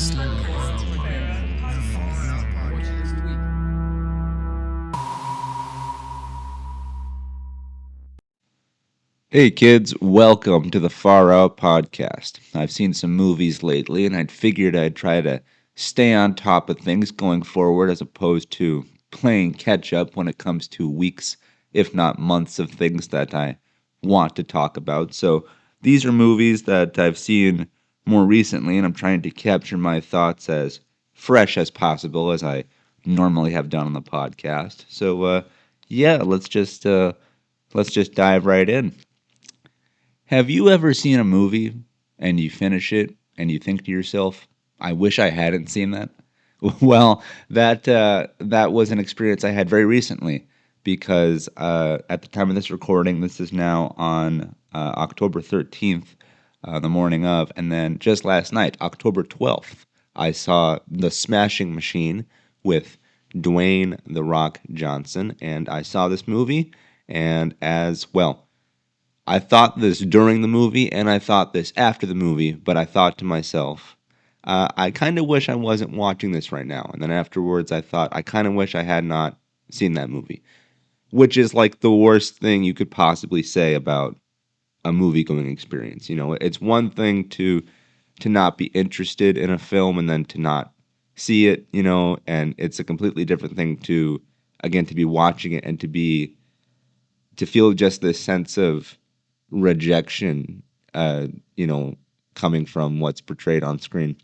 Hey kids, welcome to the Far Out Podcast. I've seen some movies lately and I'd figured I'd try to stay on top of things going forward as opposed to playing catch up when it comes to weeks, if not months, of things that I want to talk about. So these are movies that I've seen more recently and I'm trying to capture my thoughts as fresh as possible as I normally have done on the podcast. So yeah, let's just dive right in. Have you ever seen a movie and you finish it and you think to yourself, "I wish I hadn't seen that"? Well, that was an experience I had very recently because at the time of this recording, this is now on October 13th, the morning of, and then just last night, October 12th, I saw The Smashing Machine with Dwayne "The Rock" Johnson, and I saw this movie, and as well. I thought this during the movie and I thought this after the movie, but I thought to myself, I kind of wish I wasn't watching this right now. And then afterwards, I thought, I kind of wish I had not seen that movie, which is like the worst thing you could possibly say about a movie going experience. You know, it's one thing to not be interested in a film and then to not see it, you know, and it's a completely different thing to, again, to be watching it and to feel just this sense of rejection, uh, you know, coming from what's portrayed on screen.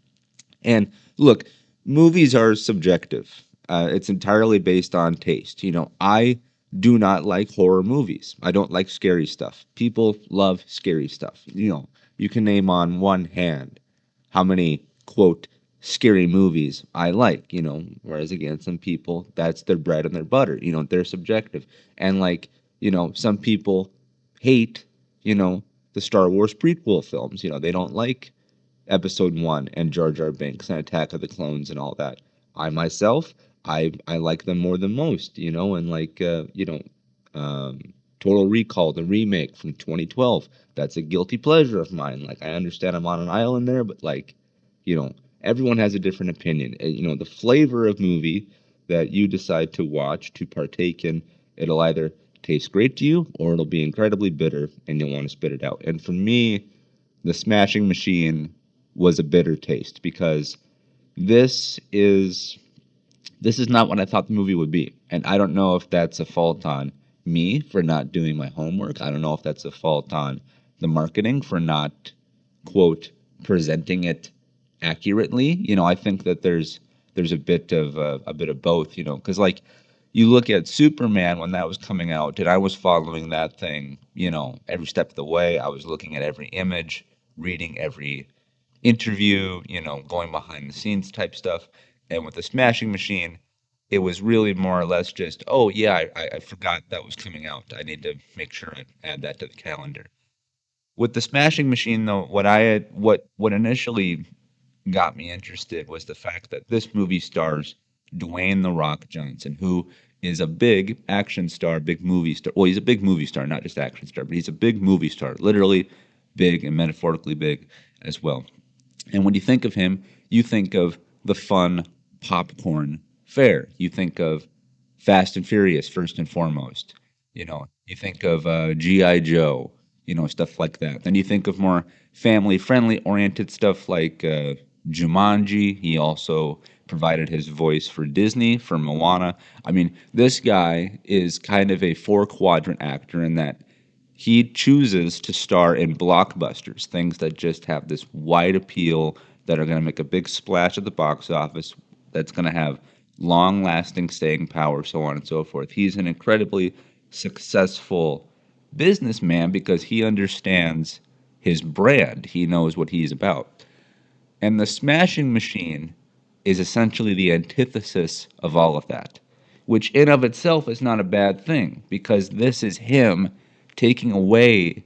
And look, movies are subjective. It's entirely based on taste. You know, I do not like horror movies. I don't like scary stuff. People love scary stuff. You know, you can name on one hand how many, quote, scary movies I like, you know, whereas again, some people, that's their bread and their butter, you know, they're subjective. And like, you know, some people hate, you know, the Star Wars prequel films. You know, they don't like Episode One and Jar Jar Binks and Attack of the Clones and all that. I myself, I like them more than most. You know, and like um, Total Recall, the remake from 2012. That's a guilty pleasure of mine. Like I understand I'm on an island there, but like, you know, everyone has a different opinion. You know, the flavor of movie that you decide to watch, to partake in, it'll either taste great to you or it'll be incredibly bitter and you'll want to spit it out. And for me, The Smashing Machine was a bitter taste because this is this is not what I thought the movie would be. And I don't know if that's a fault on me for not doing my homework. I don't know if that's a fault on the marketing for not, quote, presenting it accurately. You know, I think that there's a bit of both, you know, because like you look at Superman when that was coming out, and I was following that thing, you know, every step of the way. I was looking at every image, reading every interview, you know, going behind the scenes type stuff. And with the Smashing Machine, it was really more or less just, oh yeah, I forgot that was coming out. I need to make sure I add that to the calendar. With the Smashing Machine, though, what initially got me interested was the fact that this movie stars Dwayne "The Rock" Johnson, who is a big action star, big movie star. Well, he's a big movie star, not just action star, but he's a big movie star, literally big and metaphorically big as well. And when you think of him, you think of the fun popcorn fare. You think of Fast and Furious first and foremost. You know, you think of G.I. Joe, you know, stuff like that. Then you think of more family friendly oriented stuff like Jumanji. He also provided his voice for Disney, for Moana. I mean, this guy is kind of a four quadrant actor in that he chooses to star in blockbusters, things that just have this wide appeal, that are going to make a big splash at the box office, that's going to have long lasting staying power, so on and so forth. He's an incredibly successful businessman because he understands his brand, he knows what he's about. And the Smashing Machine is essentially the antithesis of all of that, which in of itself is not a bad thing because this is him taking away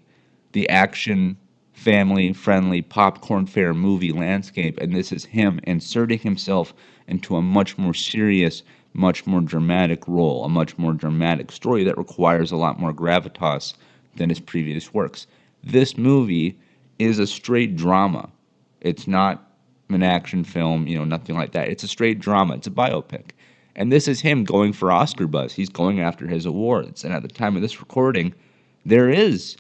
the action, family friendly, popcorn fare movie landscape, and this is him inserting himself into a much more serious, much more dramatic role, a much more dramatic story that requires a lot more gravitas than his previous works. This movie is a straight drama. It's not an action film, nothing like that. It's a straight drama. It's a biopic. And this is him going for Oscar buzz. He's going after his awards. And at the time of this recording, there is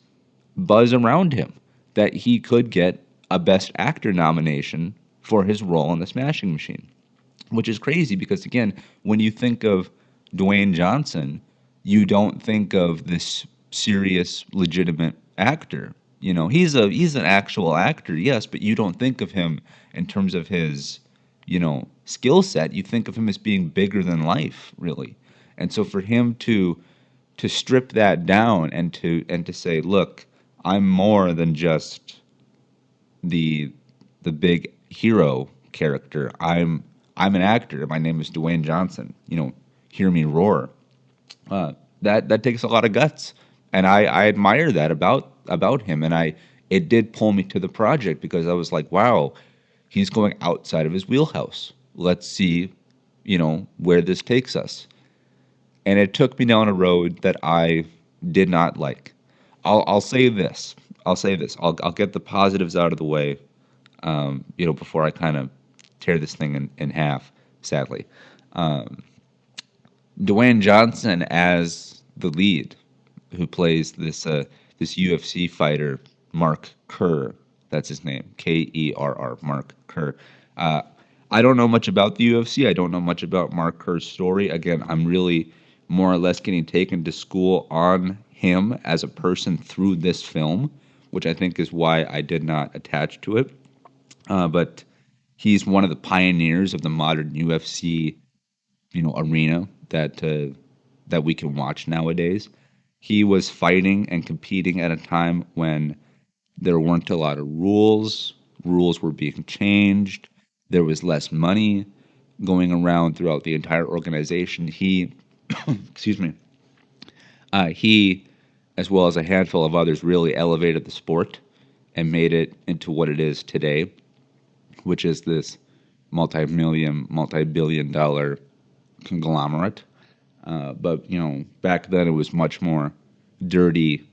buzz around him that he could get a Best Actor nomination for his role in The Smashing Machine, which is crazy because, again, when you think of Dwayne Johnson, you don't think of this serious, legitimate actor. He's an actual actor, yes, but you don't think of him in terms of his, skill set. You think of him as being bigger than life, really. And so for him to strip that down and to say, look, I'm more than just the the big hero character. I'm an actor. My name is Dwayne Johnson. Hear me roar. That takes a lot of guts, and I admire that about him. And it did pull me to the project because I was like, wow, he's going outside of his wheelhouse. Let's see, where this takes us. And it took me down a road that I did not like. I'll say this. I'll say this. I'll get the positives out of the way, before I kind of tear this thing in half. Sadly, Dwayne Johnson as the lead, who plays this UFC fighter, Mark Kerr. That's his name, Kerr, Mark Kerr. Uh, I don't know much about the UFC. I don't know much about Mark Kerr's story. Again, I'm really more or less getting taken to school on him as a person through this film, which I think is why I did not attach to it. But he's one of the pioneers of the modern UFC, arena that we can watch nowadays. He was fighting and competing at a time when there weren't a lot of rules. Rules were being changed. There was less money going around throughout the entire organization. He, excuse me, he, as well as a handful of others, really elevated the sport and made it into what it is today, which is this multi-billion dollar conglomerate. But back then it was much more dirty,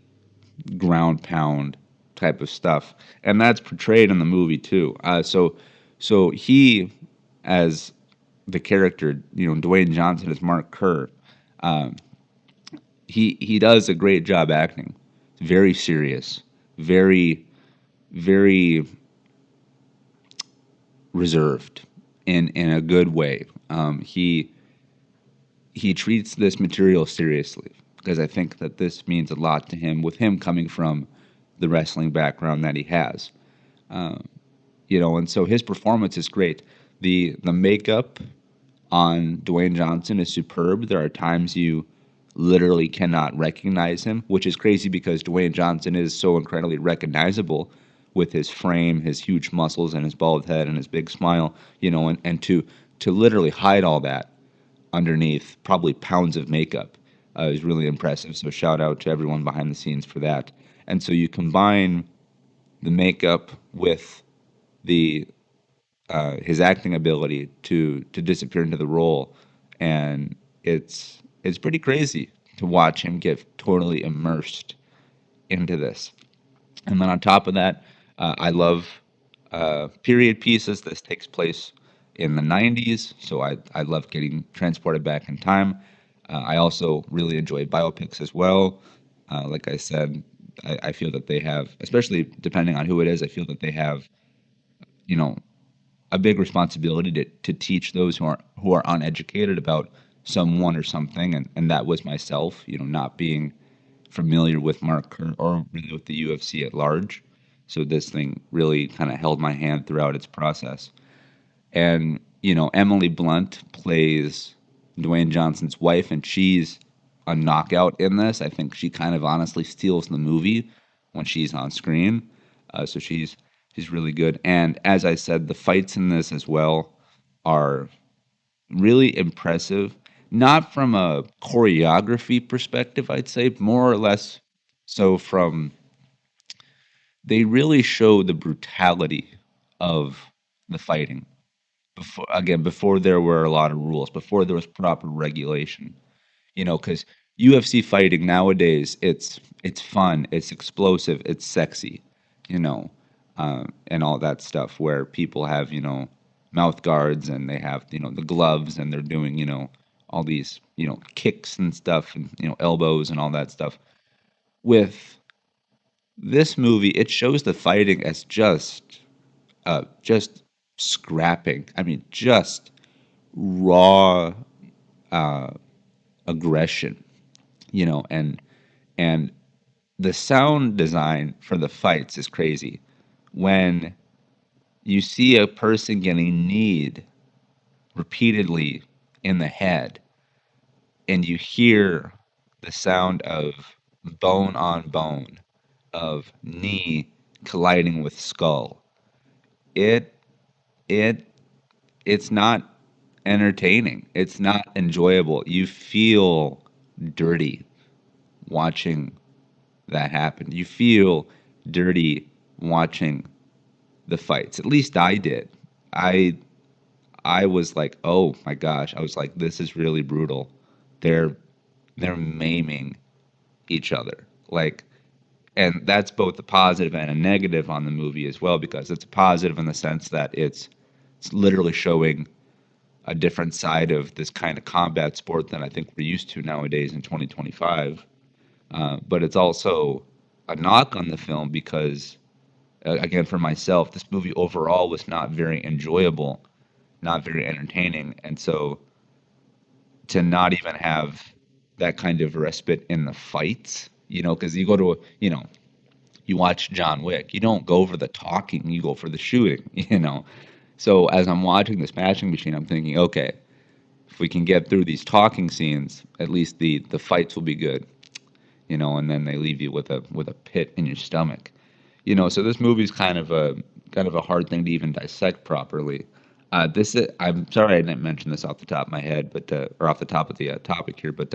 ground pound type of stuff, and that's portrayed in the movie too. So he, as the character, Dwayne Johnson as Mark Kerr, he does a great job acting. Very serious, very very reserved in a good way. He treats this material seriously because I think that this means a lot to him, with him coming from the wrestling background that he has. And so his performance is great. The makeup on Dwayne Johnson is superb. There are times you literally cannot recognize him, which is crazy because Dwayne Johnson is so incredibly recognizable with his frame, his huge muscles, and his bald head and his big smile, and to literally hide all that underneath probably pounds of makeup is really impressive. So shout out to everyone behind the scenes for that. And so you combine the makeup with the his acting ability to disappear into the role, and it's pretty crazy to watch him get totally immersed into this. And then on top of that, I love period pieces. This takes place in the 90s, so I love getting transported back in time. I also really enjoy biopics as well. Like I said, I feel that they have, especially depending on who it is, I feel that they have, you know, a big responsibility to teach those who are uneducated about someone or something, and that was myself. Not being familiar with Mark Kern or really with the UFC at large. So this thing really kind of held my hand throughout its process. And Emily Blunt plays Dwayne Johnson's wife, and she's a knockout in this. I think she kind of honestly steals the movie when she's on screen. So she's really good. And as I said, the fights in this as well are really impressive. Not from a choreography perspective, I'd say, more or less so from they really show the brutality of the fighting. Before there were a lot of rules, before there was proper regulation, because UFC fighting nowadays, it's fun, it's explosive, it's sexy, you know, and all that stuff where people have mouth guards, and they have, the gloves, and they're doing, all these, kicks and stuff, and, elbows and all that stuff. With this movie, it shows the fighting as just scrapping. I mean, just raw aggression, and the sound design for the fights is crazy. When you see a person getting kneed repeatedly in the head, and you hear the sound of bone on bone, of knee colliding with skull, it it it's not entertaining. It's not enjoyable. You feel dirty watching that happen. You feel dirty watching the fights. At least I did. I I was like, "Oh my gosh." I was like, "This is really brutal." They're they're maiming each other. Like, and that's both a positive and a negative on the movie as well, because it's a positive in the sense that it's literally showing a different side of this kind of combat sport than I think we're used to nowadays in 2025. But it's also a knock on the film because, again, for myself, this movie overall was not very enjoyable, not very entertaining. And so to not even have that kind of respite in the fights, because you go to, you watch John Wick, you don't go for the talking, you go for the shooting. So as I'm watching this Smashing Machine, I'm thinking, okay, if we can get through these talking scenes, at least the fights will be good. And then they leave you with a pit in your stomach. So this movie's kind of a hard thing to even dissect properly. I'm sorry I didn't mention this off the top of my head, but or off the top of the topic here, but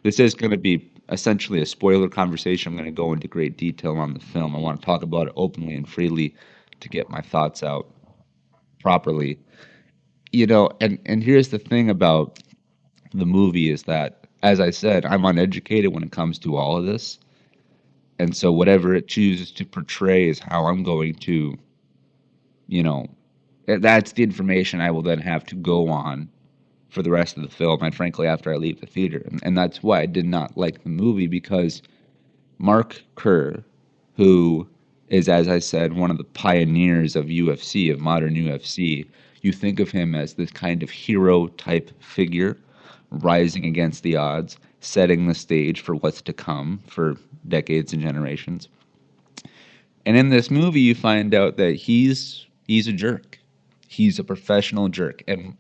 this is going to be essentially a spoiler conversation. I'm going to go into great detail on the film. I want to talk about it openly and freely to get my thoughts out properly. And here's the thing about the movie is that, as I said, I'm uneducated when it comes to all of this. And so whatever it chooses to portray is how I'm going to, you know, that's the information I will then have to go on for the rest of the film. And frankly, after I leave the theater. And that's why I did not like the movie, because Mark Kerr, who is, as I said, one of the pioneers of UFC, of modern UFC, you think of him as this kind of hero type figure rising against the odds, setting the stage for what's to come for decades and generations. And in this movie, you find out that he's a jerk. He's a professional jerk. And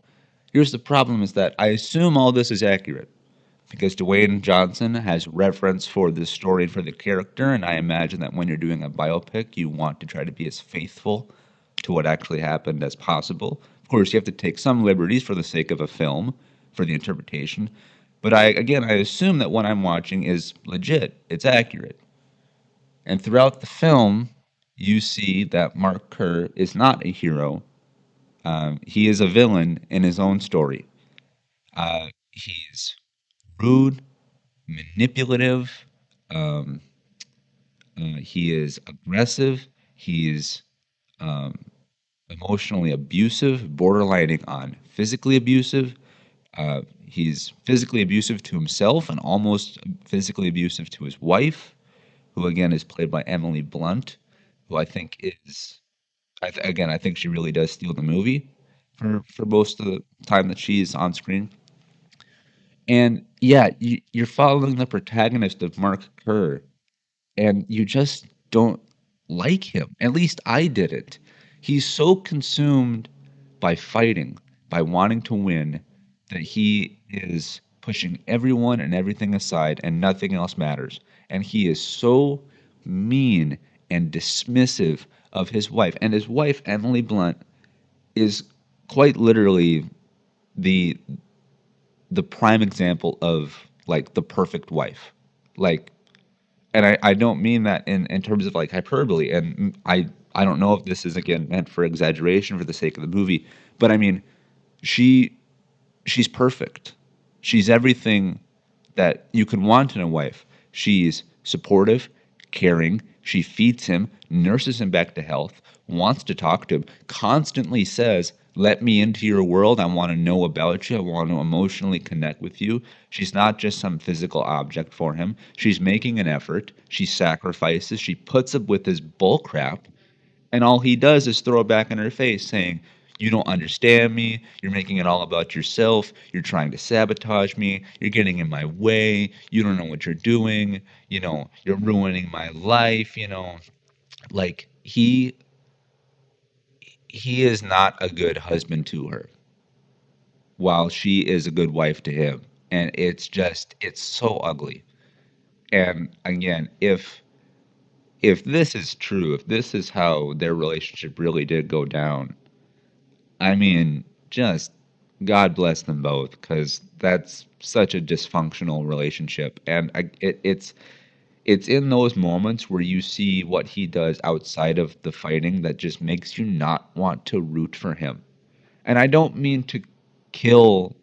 here's the problem: is that I assume all this is accurate because Dwayne Johnson has reference for this story and for the character, and I imagine that when you're doing a biopic, you want to try to be as faithful to what actually happened as possible. Of course, you have to take some liberties for the sake of a film, for the interpretation. But I assume that what I'm watching is legit. It's accurate. And throughout the film, you see that Mark Kerr is not a hero. He is a villain in his own story. He's rude, manipulative. Um, he is aggressive. He's emotionally abusive, borderlining on physically abusive. He's physically abusive to himself and almost physically abusive to his wife, who again is played by Emily Blunt, who I think is, again, I think she really does steal the movie for most of the time that she's on screen. And yeah, you're following the protagonist of Mark Kerr, and you just don't like him. At least I didn't. He's so consumed by fighting, by wanting to win, that he is pushing everyone and everything aside, and nothing else matters. And he is so mean and dismissive of his wife. And his wife, Emily Blunt, is quite literally the the prime example of like the perfect wife. Like, and I don't mean that in terms of like hyperbole. And I don't know if this is again meant for exaggeration for the sake of the movie, but I mean, she she's perfect. She's everything that you could want in a wife. She's supportive, caring. She feeds him, nurses him back to health, wants to talk to him, constantly says, let me into your world. I want to know about you. I want to emotionally connect with you. She's not just some physical object for him. She's making an effort. She sacrifices. She puts up with his bull crap. And all he does is throw it back in her face, saying, "You don't understand me. You're making it all about yourself. You're trying to sabotage me. You're getting in my way. You don't know what you're doing. You're ruining my life." Like he is not a good husband to her, while she is a good wife to him. And it's so ugly. And again, if this is true, if this is how their relationship really did go down, I mean, just God bless them both, because that's such a dysfunctional relationship. And it's in those moments where you see what he does outside of the fighting that just makes you not want to root for him. And I don't mean to kill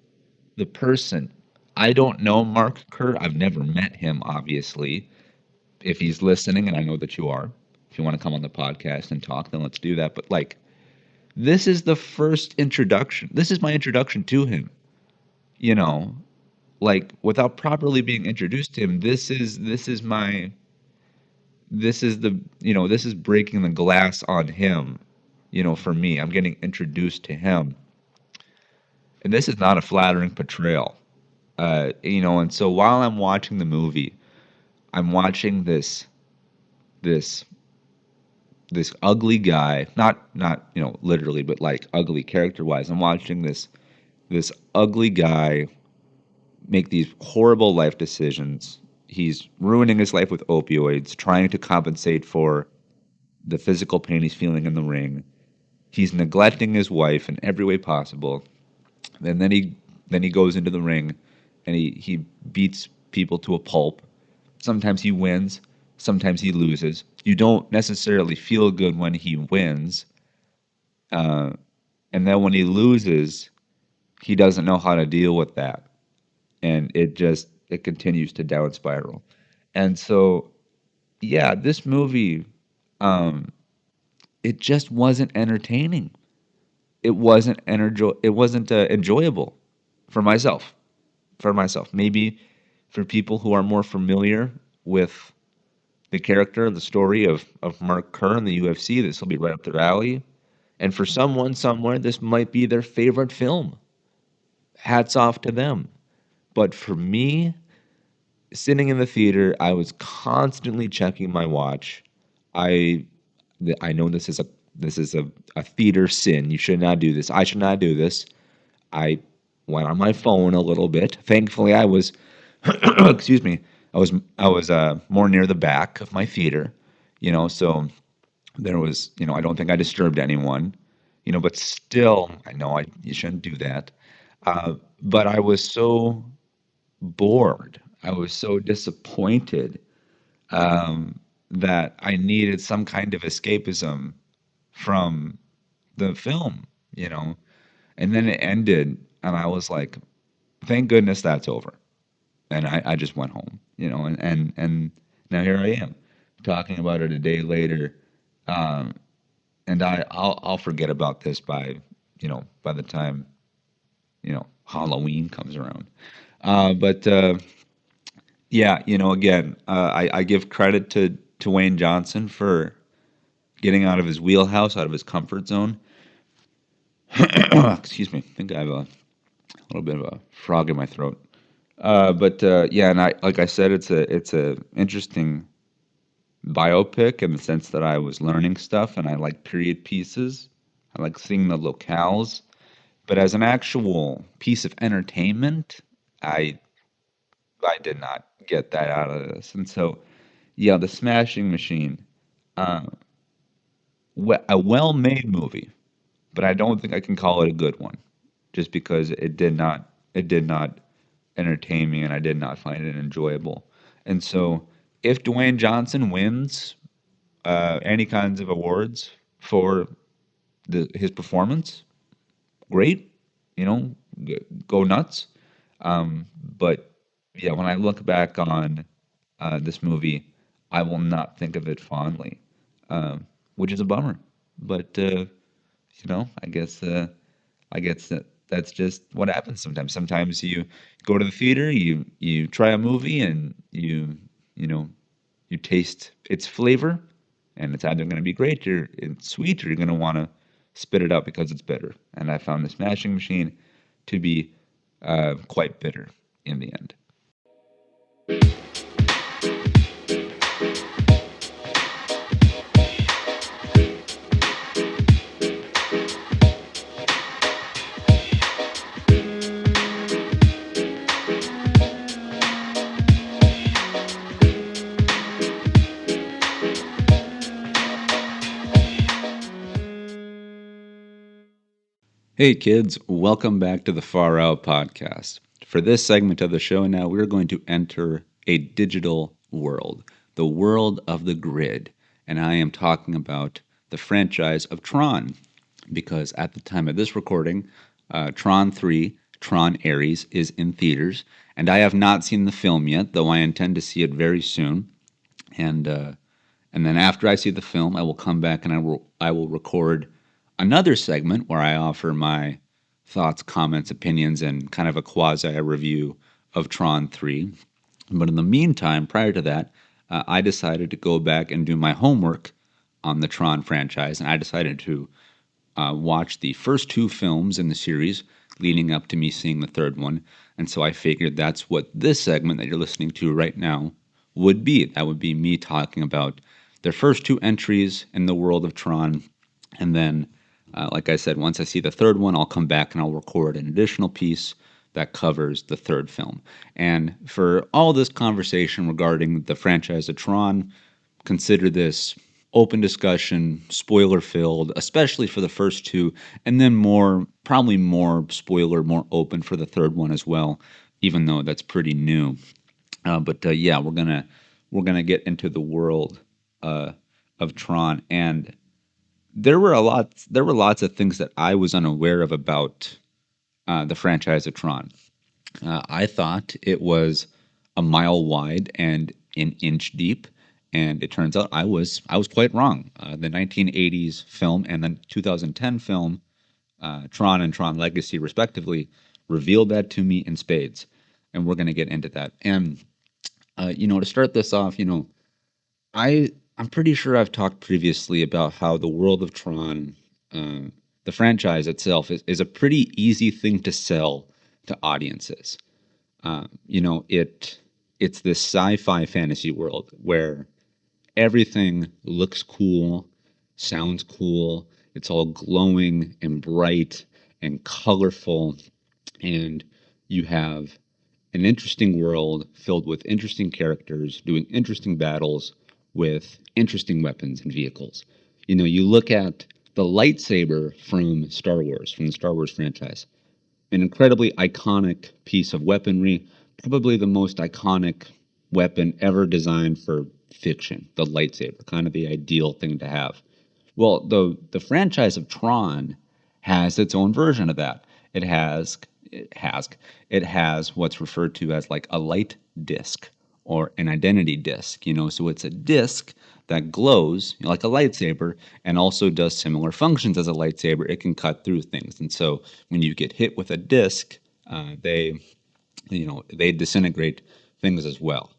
the person. I don't know Mark Kerr. I've never met him, obviously. If he's listening, and I know that you are, if you want to come on the podcast and talk, then let's do that. But like, this is the first introduction. This is my introduction to him. You know, like without properly being introduced to him, this is breaking the glass on him. For me, I'm getting introduced to him, and this is not a flattering portrayal. And so while I'm watching the movie, I'm watching this this ugly guy, not literally, but like ugly character wise. I'm watching this ugly guy make these horrible life decisions. He's ruining his life with opioids, trying to compensate for the physical pain he's feeling in the ring. He's neglecting his wife in every way possible. And then he goes into the ring and he beats people to a pulp. Sometimes he wins, sometimes he loses. You don't necessarily feel good when he wins. And then when he loses, he doesn't know how to deal with that. And it continues to down spiral. And so yeah, this movie, it just wasn't entertaining. It wasn't enjoyable for myself. For myself, maybe for people who are more familiar with the character, the story of Mark Kerr in the UFC, this will be right up their alley. And for someone somewhere, this might be their favorite film. Hats off to them. But for me, sitting in the theater, I was constantly checking my watch. I I know this is a theater sin. You should not do this. I should not do this. I went on my phone a little bit. Thankfully, I was excuse me. I was more near the back of my theater, so there was, I don't think I disturbed anyone, but still, I know you shouldn't do that. But I was so bored. I was so disappointed that I needed some kind of escapism from the film, you know. And then it ended, and I was like, thank goodness that's over. And I just went home, and now here I am talking about it a day later. And I'll forget about this by the time, Halloween comes around. But yeah, again, I give credit to Wayne Johnson for getting out of his wheelhouse, out of his comfort zone. Excuse me. I think I have a little bit of a frog in my throat. But yeah, and like I said, it's a interesting biopic in the sense that I was learning stuff, and I like period pieces. I like seeing the locales. But as an actual piece of entertainment, I I did not get that out of this. And so, yeah, The Smashing Machine, uh, a well-made movie, but I don't think I can call it a good one, just because it did not entertain me, and I did not find it enjoyable. And so, if Dwayne Johnson wins any kinds of awards for his performance, great, go nuts. But yeah, when I look back on this movie, I will not think of it fondly, which is a bummer. But I guess I guess that's just what happens sometimes. Sometimes you go to the theater, you try a movie, and you know you taste its flavor, and it's either going to be great or it's sweet, or you're going to want to spit it out because it's bitter. And I found the Smashing Machine to be quite bitter in the end. Hey kids, welcome back to the Far Out podcast. For this segment of the show now, we're going to enter a digital world, the world of the grid. And I am talking about the franchise of Tron, because at the time of this recording, Tron 3, Tron Ares, is in theaters. And I have not seen the film yet, though I intend to see it very soon. And then after I see the film, I will come back and I will record another segment where I offer my thoughts, comments, opinions, and kind of a quasi review of Tron 3. But in the meantime, prior to that, I decided to go back and do my homework on the Tron franchise, and I decided to watch the first two films in the series leading up to me seeing the third one. And so I figured that's what this segment that you're listening to right now would be. That would be me talking about their first two entries in the world of Tron. And then, like I said, once I see the third one, I'll come back and I'll record an additional piece that covers the third film. And for all this conversation regarding the franchise of Tron, consider this open discussion, spoiler filled, especially for the first two, and then probably more spoiler, more open for the third one as well, even though that's pretty new. But yeah, we're gonna get into the world of Tron, and there were lots of things that I was unaware of about the franchise of Tron. I thought it was a mile wide and an inch deep, and it turns out I was quite wrong. The 1980s film and the 2010 film, Tron and Tron Legacy, respectively, revealed that to me in spades, and we're going to get into that. And to start this off, I'm pretty sure I've talked previously about how the world of Tron, the franchise itself, is a pretty easy thing to sell to audiences. It's this sci-fi fantasy world where everything looks cool, sounds cool. It's all glowing and bright and colorful, and you have an interesting world filled with interesting characters doing interesting battles with interesting weapons and vehicles. You look at the lightsaber from Star Wars, from the Star Wars franchise, an incredibly iconic piece of weaponry, probably the most iconic weapon ever designed for fiction, the lightsaber, kind of the ideal thing to have. Well, the franchise of Tron has its own version of that. It has what's referred to as like a light disc or an identity disc, so it's a disc that glows like a lightsaber and also does similar functions as a lightsaber. It can cut through things. And so when you get hit with a disc, they disintegrate things as well.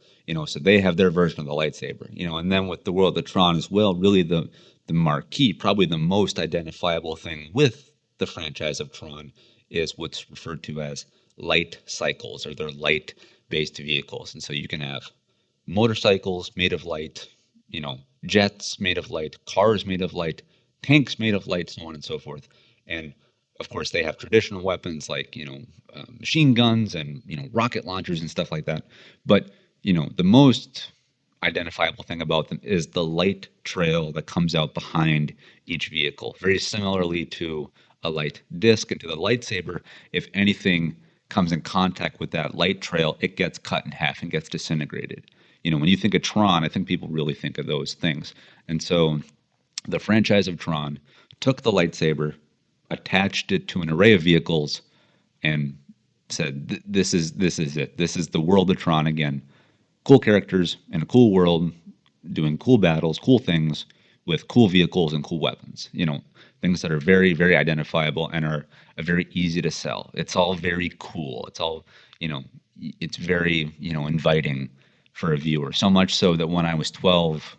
So they have their version of the lightsaber. And then with the world of Tron as well, really the marquee, probably the most identifiable thing with the franchise of Tron is what's referred to as light cycles, or their light-based vehicles. And so you can have motorcycles made of light, jets made of light, cars made of light, tanks made of light, so on and so forth. And of course, they have traditional weapons like, machine guns and, rocket launchers and stuff like that. But, the most identifiable thing about them is the light trail that comes out behind each vehicle. Very similarly to a light disc and to the lightsaber, if anything comes in contact with that light trail, it gets cut in half and gets disintegrated. When you think of Tron, I think people really think of those things. And so the franchise of Tron took the lightsaber, attached it to an array of vehicles, and said, "This is it. This is the world of Tron again. Cool characters in a cool world, doing cool battles, cool things with cool vehicles and cool weapons." things that are very, very identifiable and are very easy to sell. It's all very cool. It's all, you know, it's very, inviting for a viewer. So much so that when I was 12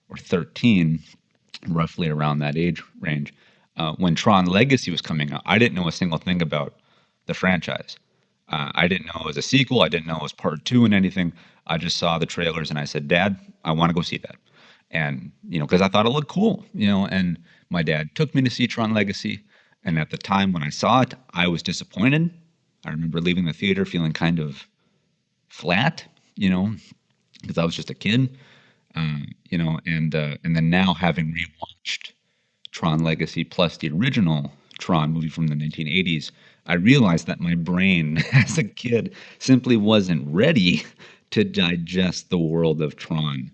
or 13, roughly around that age range, when Tron Legacy was coming out, I didn't know a single thing about the franchise. I didn't know it was a sequel. I didn't know it was part two and anything. I just saw the trailers and I said, Dad, I want to go see that. And, because I thought it looked cool, and my dad took me to see Tron Legacy. And at the time when I saw it, I was disappointed. I remember leaving the theater feeling kind of flat, because I was just a kid, and then now having rewatched Tron Legacy plus the original Tron movie from the 1980s, I realized that my brain as a kid simply wasn't ready to digest the world of Tron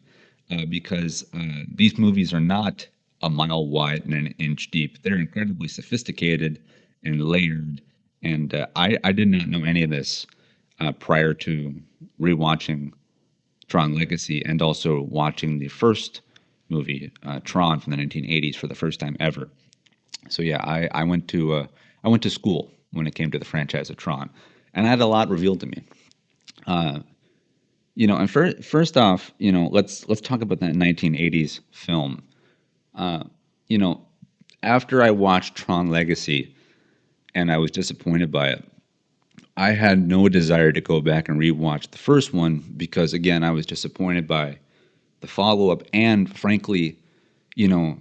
because these movies are not a mile wide and an inch deep. They're incredibly sophisticated and layered. And I did not know any of this prior to rewatching Tron Legacy and also watching the first movie, Tron from the 1980s, for the first time ever. So yeah, I went to school when it came to the franchise of Tron, and I had a lot revealed to me. And first off, let's talk about that 1980s film. You know, After I watched Tron Legacy and I was disappointed by it, I had no desire to go back and rewatch the first one because, again, I was disappointed by the follow up, and frankly, you know,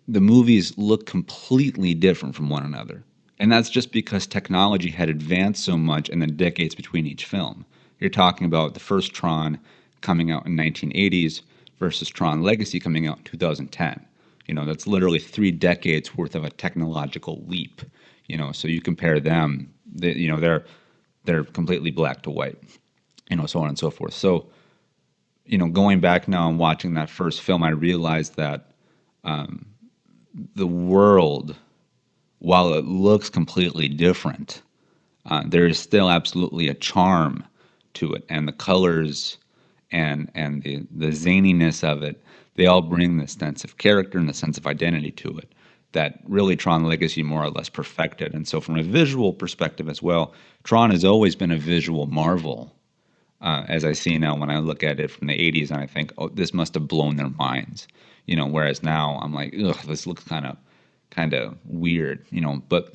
the movies look completely different from one another. And that's just because technology had advanced so much in the decades between each film. You're talking about the first Tron coming out in 1980s versus Tron Legacy coming out in 2010. That's literally 3 decades worth of a technological leap. So you compare them, they're completely black to white, so on and so forth. So, going back now and watching that first film, I realized that the world, while it looks completely different, there is still absolutely a charm to it, and the colors and the zaniness of it, they all bring this sense of character and the sense of identity to it that really Tron Legacy more or less perfected. And so, from a visual perspective as well, Tron has always been a visual marvel. As I see now when I look at it from the 80s, and I think, oh, this must have blown their minds. Whereas now I'm like, ugh, this looks kind of weird. But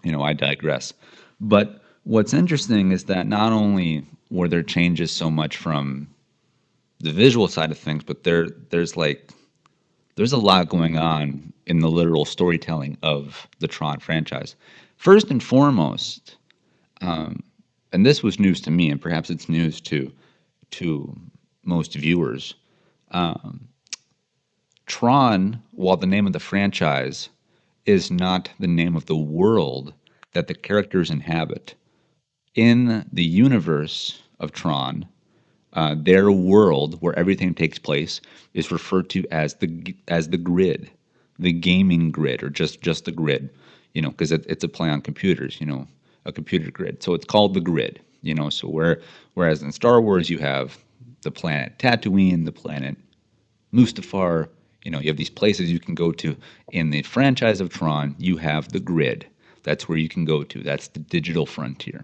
I digress. But what's interesting is that not only were there changes so much from the visual side of things, but there's a lot going on in the literal storytelling of the Tron franchise. First and foremost, and this was news to me, and perhaps it's news to most viewers. Tron, while the name of the franchise is not the name of the world that the characters inhabit, in the universe of Tron, their world where everything takes place is referred to as the grid, the gaming grid, or just the grid, because it's a play on computers, a computer grid. So it's called the grid, So whereas in Star Wars you have the planet Tatooine, the planet Mustafar, you have these places you can go to. In the franchise of Tron, you have the grid. That's where you can go to. That's the digital frontier.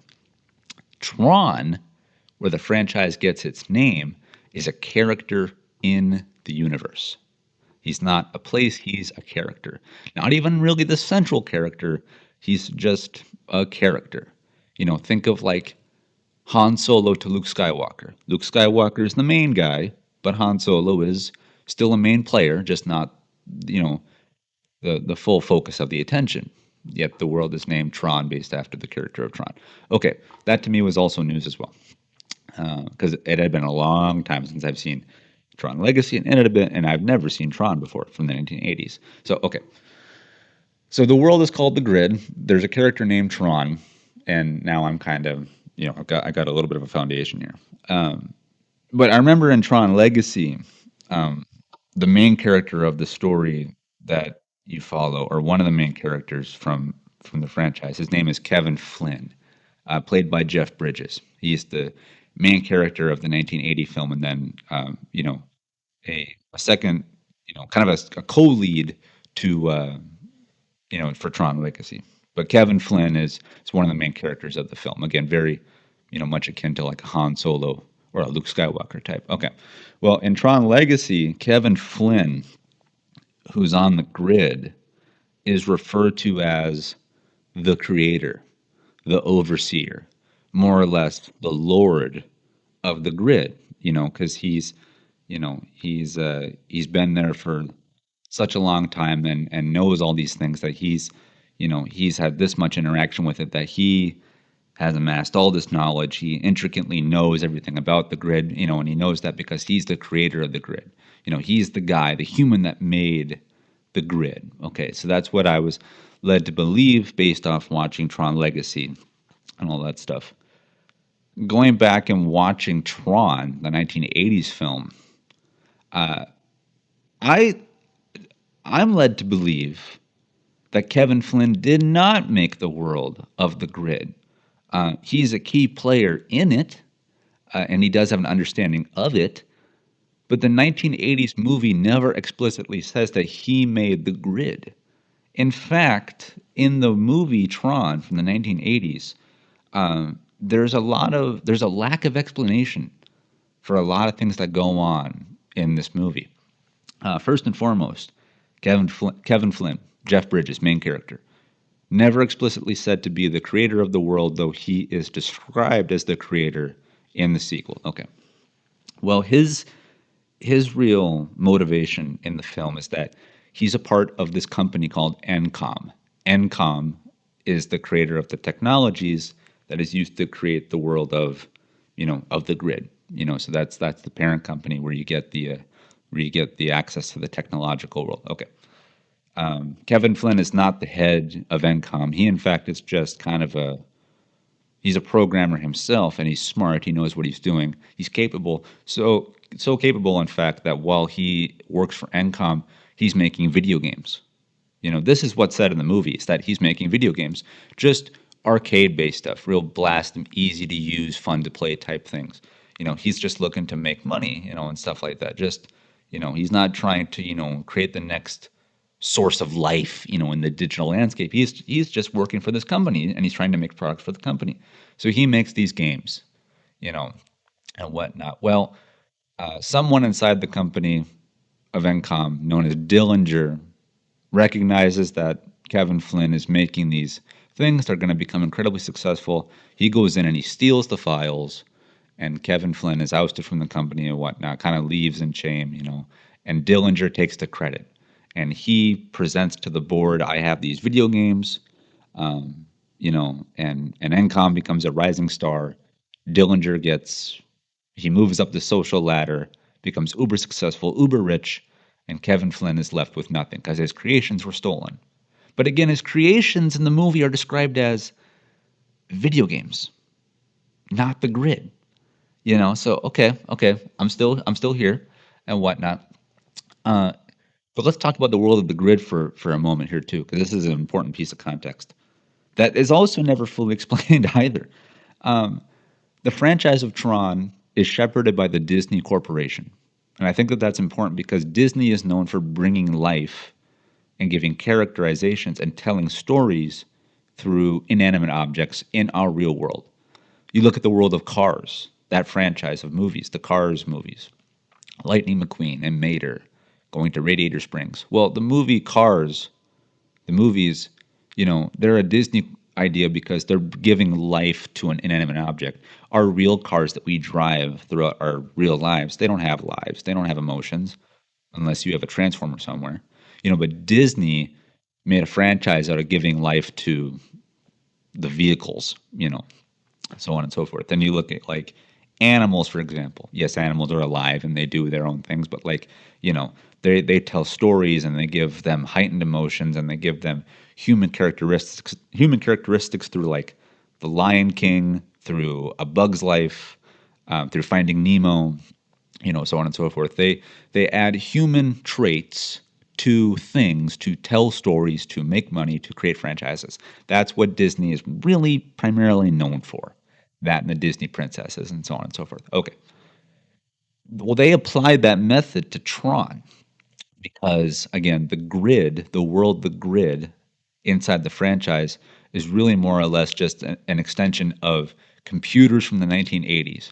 Tron, where the franchise gets its name, is a character in the universe. He's not a place, he's a character. Not even really the central character, he's just a character. Think of like Han Solo to Luke Skywalker. Luke Skywalker is the main guy, but Han Solo is still a main player, just not, the full focus of the attention. Yet the world is named Tron based after the character of Tron. Okay, that to me was also news as well. Because it had been a long time since I've seen Tron Legacy, and I've never seen Tron before from the 1980s. So, okay. So the world is called the Grid. There's a character named Tron, and now I'm kind of, I got a little bit of a foundation here. But I remember in Tron Legacy, the main character of the story that you follow, or one of the main characters from the franchise, his name is Kevin Flynn, played by Jeff Bridges. He's the main character of the 1980 film, and then a second, kind of a co-lead to for Tron Legacy. But Kevin Flynn is one of the main characters of the film. Again, very, much akin to like a Han Solo or a Luke Skywalker type. Okay. Well, in Tron Legacy, Kevin Flynn, who's on the grid, is referred to as the creator, the overseer, more or less the lord of the grid, because he's been there for such a long time and knows all these things that he's had this much interaction with it that he has amassed all this knowledge. He intricately knows everything about the grid, and he knows that because he's the creator of the grid. He's the guy, the human that made the grid. Okay, so that's what I was led to believe based off watching Tron Legacy and all that stuff. Going back and watching Tron, the 1980s film, I I'm led to believe that Kevin Flynn did not make the world of the grid. He's a key player in it, and he does have an understanding of it. But the 1980s movie never explicitly says that he made the grid. In fact, in the movie Tron from the 1980s, there's a lack of explanation for a lot of things that go on in this movie. First and foremost, Kevin Flynn, Jeff Bridges, main character, never explicitly said to be the creator of the world, though he is described as the creator in the sequel. Okay. Well, his real motivation in the film is that he's a part of this company called NCOM. NCOM is the creator of the technologies that is used to create the world of the grid. So that's the parent company where you get the access to the technological world. Okay. Kevin Flynn is not the head of NCOM. He, in fact, is just kind of he's a programmer himself, and he's smart. He knows what he's doing. He's capable. So capable, in fact, that while he works for NCOM, he's making video games. This is what's said in the movie, is that he's making video games, just arcade-based stuff, real blast and easy to use, fun to play type things. He's just looking to make money, and stuff like that. Just, he's not trying to, create the next source of life, in the digital landscape. He's just working for this company, and he's trying to make products for the company. So he makes these games, and whatnot. Well, someone inside the company of NCOM, known as Dillinger, recognizes that Kevin Flynn is making these things that are going to become incredibly successful. He goes in and he steals the files, and Kevin Flynn is ousted from the company and whatnot, kind of leaves in shame, and Dillinger takes the credit. And he presents to the board, I have these video games, and NCOM becomes a rising star. Dillinger he moves up the social ladder, becomes uber successful, uber rich, and Kevin Flynn is left with nothing because his creations were stolen. But again, his creations in the movie are described as video games, not the grid. So okay, I'm still here and whatnot. But let's talk about the world of the grid for a moment here too, because this is an important piece of context that is also never fully explained either. The franchise of Tron is shepherded by the Disney Corporation. And I think that that's important because Disney is known for bringing life and giving characterizations and telling stories through inanimate objects in our real world. You look at the world of Cars, that franchise of movies, the Cars movies, Lightning McQueen and Mater going to Radiator Springs. Well, the movie Cars, the movies, they're a Disney idea because they're giving life to an inanimate object. Our real cars that we drive throughout our real lives, they don't have lives. They don't have emotions unless you have a transformer somewhere. But Disney made a franchise out of giving life to the vehicles, so on and so forth. Then you look at like animals, for example. Yes, animals are alive and they do their own things, but they tell stories and they give them heightened emotions and they give them human characteristics through like The Lion King, through A Bug's Life, through Finding Nemo, so on and so forth. They add human traits to things to tell stories, to make money, to create franchises. That's what Disney is really primarily known for. That and the Disney princesses and so on and so forth. Okay. Well, they applied that method to Tron because, again, the grid, the world, the grid inside the franchise is really more or less just an extension of computers from the 1980s.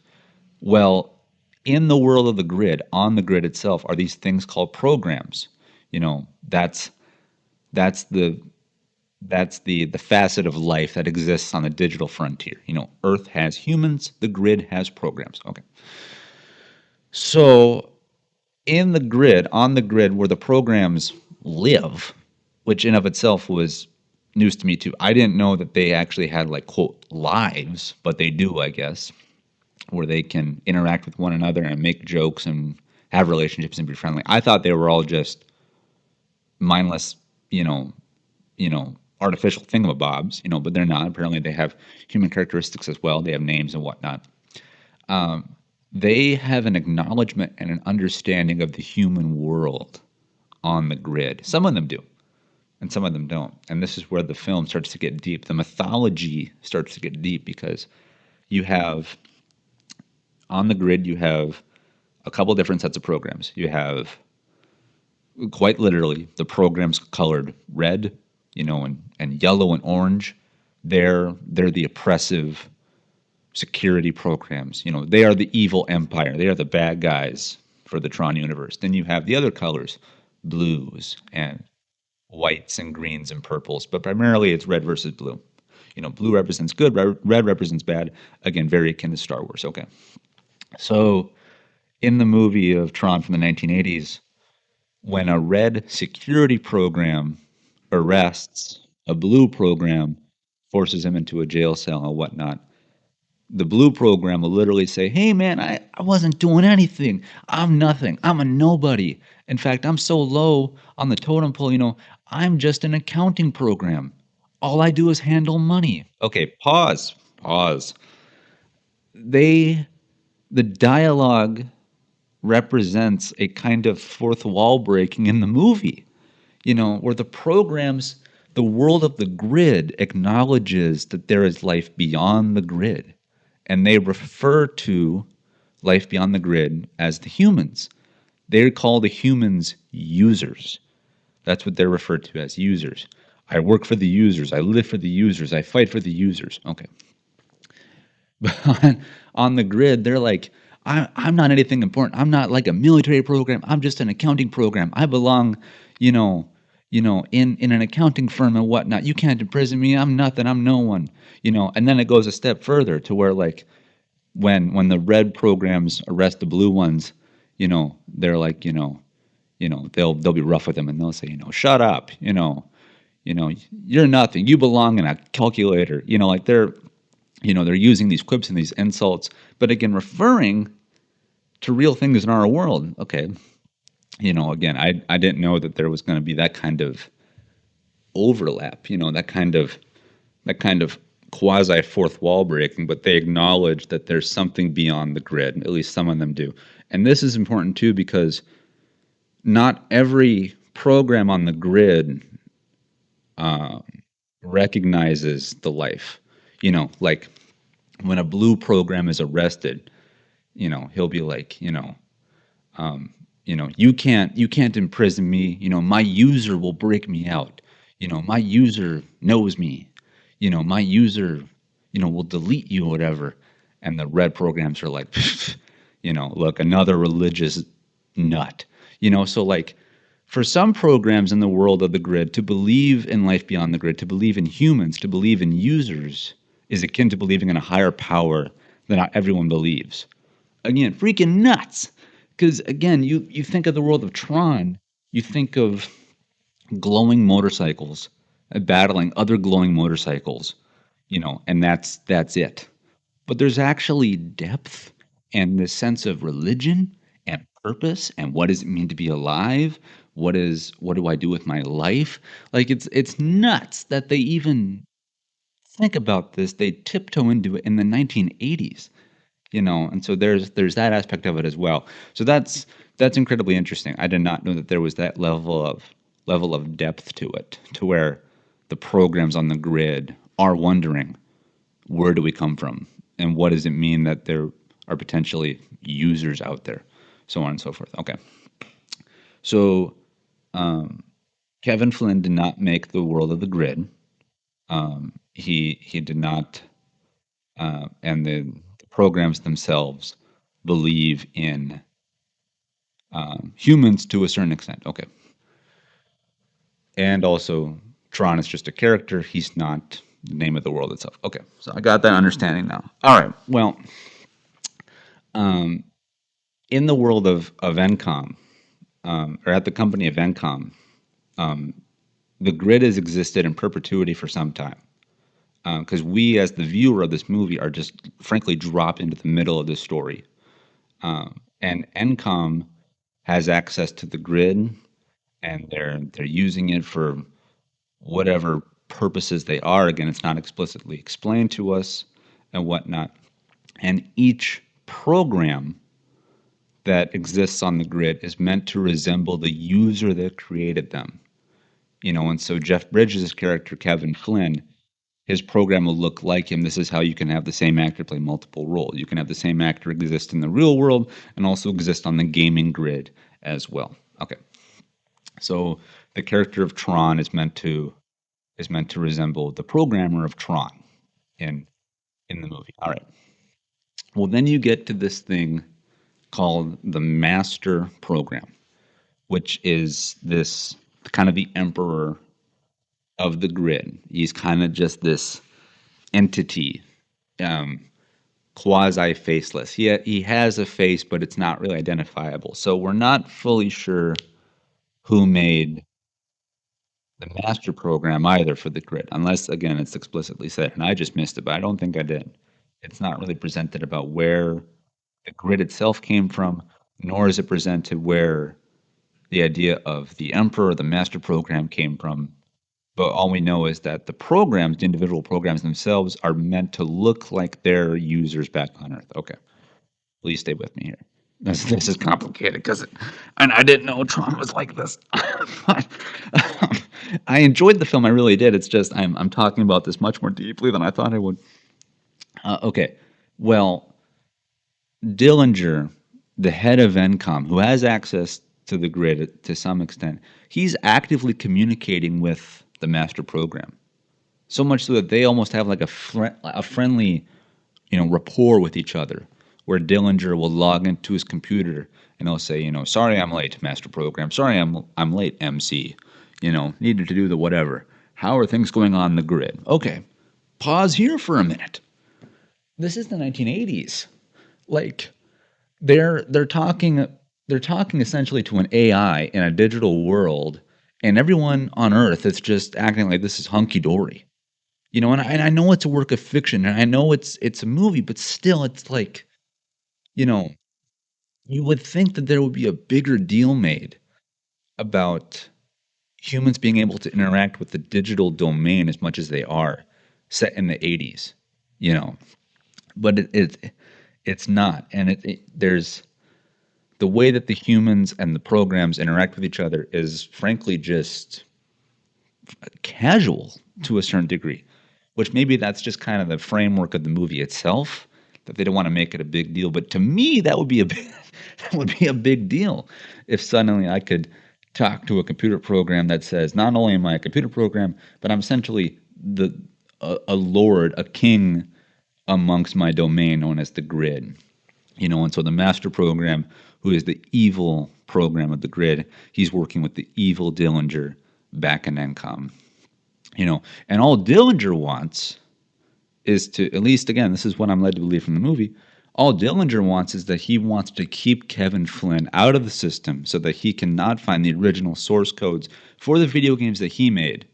Well, in the world of the grid, on the grid itself, are these things called programs. You know, that's the that's the facet of life that exists on the digital frontier. You know, Earth has humans, the grid has programs. Okay. So in the grid, on the grid where the programs live, which in of itself was news to me too. I didn't know that they actually had like quote lives, but they do, I guess, where they can interact with one another and make jokes and have relationships and be friendly. I thought they were all just mindless, artificial thingamabobs, but they're not. Apparently, they have human characteristics as well. They have names and whatnot. They have an acknowledgement and an understanding of the human world on the grid. Some of them do, and some of them don't. And this is where the film starts to get deep. The mythology starts to get deep because you have, on the grid, you have a couple different sets of programs. You have, quite literally, the programs colored red, and yellow and orange. They're the oppressive security programs. They are the evil empire. They are the bad guys for the Tron universe. Then you have the other colors, blues and whites and greens and purples, but primarily it's red versus blue. Blue represents good, red represents bad. Again, very akin to Star Wars. Okay. So in the movie of Tron from the 1980s, when a red security program arrests a blue program, forces him into a jail cell and whatnot, the blue program will literally say, hey man, I wasn't doing anything. I'm nothing. I'm a nobody. In fact, I'm so low on the totem pole, I'm just an accounting program. All I do is handle money. Okay, pause. The dialogue represents a kind of fourth wall breaking in the movie, where the world of the grid acknowledges that there is life beyond the grid. And they refer to life beyond the grid as the humans. They call the humans users. That's what they're referred to as, users. I work for the users. I live for the users. I fight for the users. Okay. But on the grid, they're like, I'm not anything important. I'm not like a military program. I'm just an accounting program. I belong, in an accounting firm and whatnot. You can't imprison me. I'm nothing. I'm no one. And then it goes a step further to where like when the red programs arrest the blue ones, they're like, they'll be rough with them and they'll say, shut up, you're nothing. You belong in a calculator. Like they're using these quips and these insults, but again, referring to real things in our world. Okay. Again, I didn't know that there was going to be that kind of overlap, that kind of quasi fourth wall breaking, but they acknowledge that there's something beyond the grid. At least some of them do. And this is important too, because not every program on the grid recognizes the life. Like when a blue program is arrested, he'll be like, you can't imprison me. My user will break me out. My user knows me. My user, will delete you or whatever. And the red programs are like, look, another religious nut. So like for some programs in the world of the grid, to believe in life beyond the grid, to believe in humans, to believe in users is akin to believing in a higher power that not everyone believes. Again, freaking nuts. Because again, you think of the world of Tron, you think of glowing motorcycles battling other glowing motorcycles, and that's it. But there's actually depth and this sense of religion and purpose and what does it mean to be alive? What do I do with my life? Like it's nuts that they even think about this. They tiptoe into it in the 1980s. And so there's that aspect of it as well. So that's incredibly interesting. I did not know that there was that level of depth to it, to where the programs on the grid are wondering, where do we come from, and what does it mean that there are potentially users out there, so on and so forth. Okay, so Kevin Flynn did not make the world of the grid. He did not, and the programs themselves believe in humans to a certain extent. Okay, and also Tron is just a character. He's not the name of the world itself. Okay, so I got that understanding now. All right. Well, in the world of Encom, or at the company of Encom, the grid has existed in perpetuity for some time. Because we, as the viewer of this movie, are just frankly dropped into the middle of this story. And Encom has access to the grid, and they're using it for whatever purposes they are. Again, it's not explicitly explained to us and whatnot. And each program that exists on the grid is meant to resemble the user that created them. And so Jeff Bridges' character, Kevin Flynn, his program will look like him. This is how you can have the same actor play multiple roles. You can have the same actor exist in the real world and also exist on the gaming grid as well. Okay. So the character of Tron is meant to resemble the programmer of Tron in the movie. All right. Well, then you get to this thing called the master program, which is this kind of the emperor of the grid. He's kind of just this entity, um, quasi faceless. He has a face, but it's not really identifiable. So we're not fully sure who made the master program either for the grid, unless again it's explicitly said. And I just missed it, but I don't think I did. It's not really presented about where the grid itself came from, nor is it presented where the idea of the emperor, the master program came from. But all we know is that the programs, the individual programs themselves, are meant to look like their users back on Earth. Okay, please stay with me here. This is complicated and I didn't know Tron was like this. But, I enjoyed the film. I really did. It's just I'm talking about this much more deeply than I thought I would. Okay, well, Dillinger, the head of Encom, who has access to the grid to some extent, he's actively communicating with the master program. So much so that they almost have like a friendly, rapport with each other, where Dillinger will log into his computer and he'll say, sorry I'm late, master program. Sorry I'm late, MC. Needed to do the whatever. How are things going on the grid? Okay, pause here for a minute. This is the 1980s. Like they're talking essentially to an AI in a digital world, and everyone on Earth is just acting like this is hunky dory. And I know it's a work of fiction, and I know it's a movie, but still, it's like, you know, you would think that there would be a bigger deal made about humans being able to interact with the digital domain as much as they are, set in the 80s, you know. But it's not, and there's the way that the humans and the programs interact with each other is frankly just casual to a certain degree, which maybe that's just kind of the framework of the movie itself, that they don't want to make it a big deal. But to me, that would be that would be a big deal if suddenly I could talk to a computer program that says, not only am I a computer program, but I'm essentially a lord, a king amongst my domain known as the grid. And so the master program, who is the evil program of the grid, he's working with the evil Dillinger back in Encom. And all Dillinger wants is to, at least again, this is what I'm led to believe from the movie, all Dillinger wants is that he wants to keep Kevin Flynn out of the system so that he cannot find the original source codes for the video games that he made.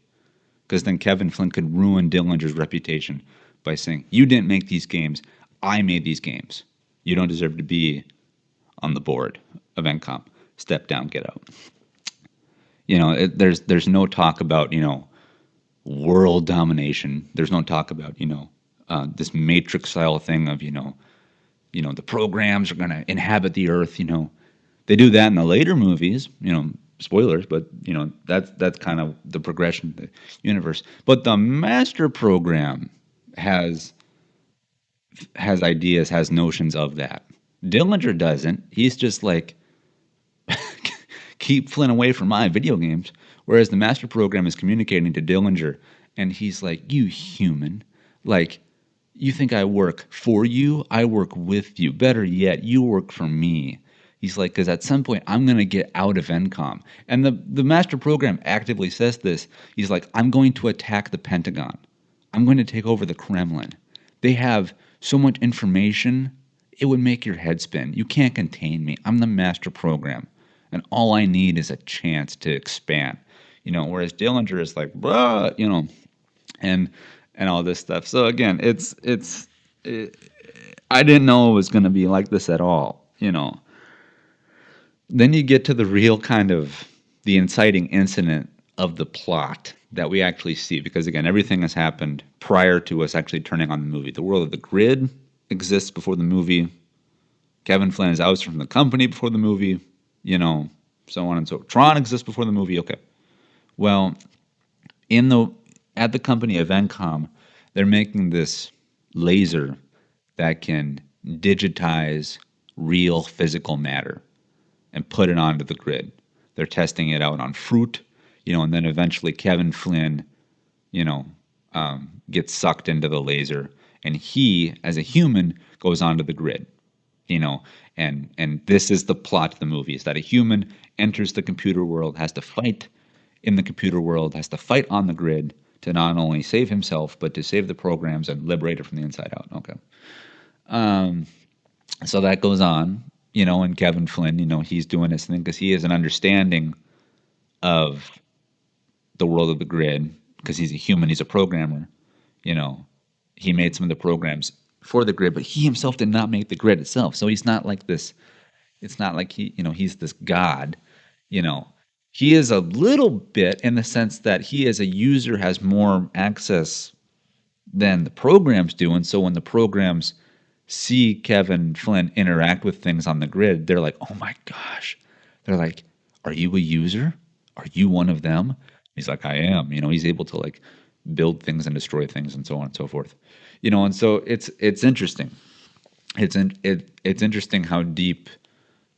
Because then Kevin Flynn could ruin Dillinger's reputation by saying, you didn't make these games, I made these games. You don't deserve to be on the board of Encom. Step down, get out. There's no talk about, world domination. There's no talk about, this matrix style thing of, the programs are going to inhabit the earth. They do that in the later movies, spoilers, but that's kind of the progression of the universe. But the master program has ideas, has notions of that. Dillinger doesn't. He's just like, keep Flynn away from my video games. Whereas the master program is communicating to Dillinger, and he's like, "You human, like, you think I work for you? I work with you. Better yet, you work for me." He's like, because at some point I'm gonna get out of NCOM, and the master program actively says this. He's like, "I'm going to attack the Pentagon. I'm going to take over the Kremlin. They have so much information, it would make your head spin. You can't contain me. I'm the master program, and all I need is a chance to expand." Whereas Dillinger is like, "Bruh," and all this stuff. So again, I didn't know it was going to be like this at all. Then you get to the real kind of the inciting incident of the plot that we actually see, because again, everything has happened prior to us actually turning on the movie. The world of the grid exists before the movie. Kevin Flynn is ousted from the company before the movie, so on and so forth. Tron exists before the movie. Okay. Well, in the at the company of Encom, they're making this laser that can digitize real physical matter and put it onto the grid. They're testing it out on fruit, and then eventually Kevin Flynn, gets sucked into the laser, and he, as a human, goes onto the grid, and this is the plot of the movie: is that a human enters the computer world, has to fight in the computer world, has to fight on the grid to not only save himself but to save the programs and liberate it from the inside out. Okay. So that goes on, and Kevin Flynn, he's doing this thing because he has an understanding of the world of the grid, because he's a human, he's a programmer. He made some of the programs for the grid, but he himself did not make the grid itself. So he's not like this. It's not like he's this god. You know, he is a little bit in the sense that he, as a user, has more access than the programs do. And so when the programs see Kevin Flynn interact with things on the grid, they're like, "Oh my gosh." They're like, "Are you a user? Are you one of them?" He's like, "I am." He's able to like build things and destroy things and so on and so forth. And so it's interesting. It's interesting how deep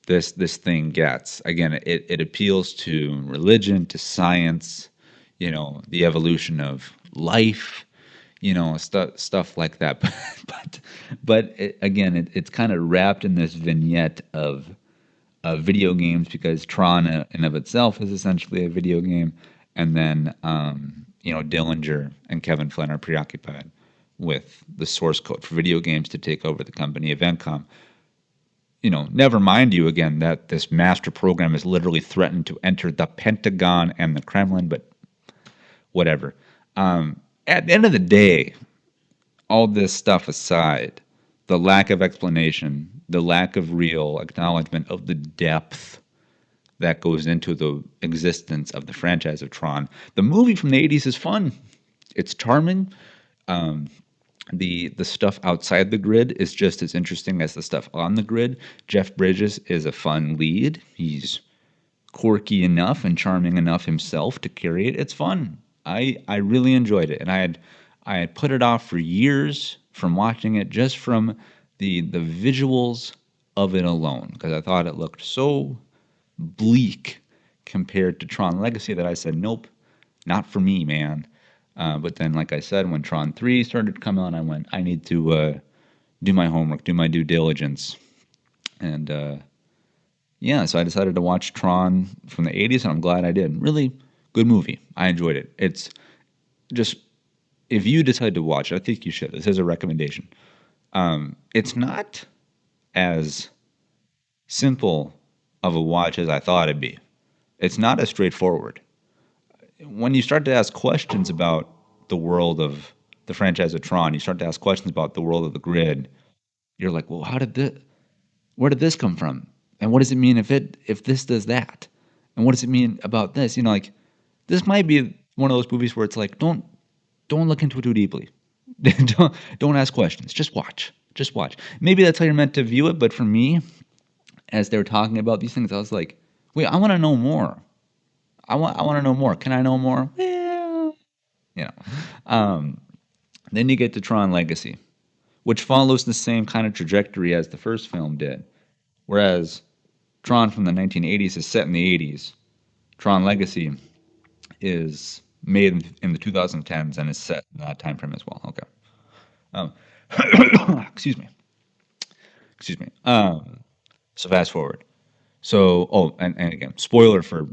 this thing gets. Again, it appeals to religion, to science, the evolution of life, stuff like that. But it's kind of wrapped in this vignette of video games, because Tron in and of itself is essentially a video game, and then Dillinger and Kevin Flynn are preoccupied with the source code for video games to take over the company of Encom. Never mind you again that this master program is literally threatened to enter the Pentagon and the Kremlin, but whatever. At the end of the day, all this stuff aside, the lack of explanation, the lack of real acknowledgement of the depth that goes into the existence of the franchise of Tron, the movie from the 80s is fun. It's charming. The stuff outside the grid is just as interesting as the stuff on the grid. Jeff Bridges is a fun lead. He's quirky enough and charming enough himself to carry it. It's fun. I really enjoyed it, and I had put it off for years from watching it, just from the visuals of it alone, because I thought it looked so bleak compared to Tron Legacy that I said, nope, not for me, man. But then, like I said, when Tron 3 started to come on, I went, I need to do my homework, do my due diligence. And so I decided to watch Tron from the 80s, and I'm glad I did. Really good movie. I enjoyed it. It's just, if you decide to watch it, I think you should. This is a recommendation. It's not as simple of a watch as I thought it'd be. It's not as straightforward. When you start to ask questions about the world of the franchise of Tron, you start to ask questions about the world of the grid. You're like, well, where did this come from? And what does it mean if this does that? And what does it mean about this? Like, this might be one of those movies where it's like, don't look into it too deeply. don't ask questions. Just watch. Maybe that's how you're meant to view it, but for me, as they were talking about these things, I was like, wait, I want to know more. I want to know more. Can I know more? Well, Then you get to Tron Legacy, which follows the same kind of trajectory as the first film did. Whereas Tron from the 1980s is set in the 80s. Tron Legacy is made in the 2010s and is set in that time frame as well. Okay. Um, excuse me. Excuse me. So fast forward. So, and again, spoiler for,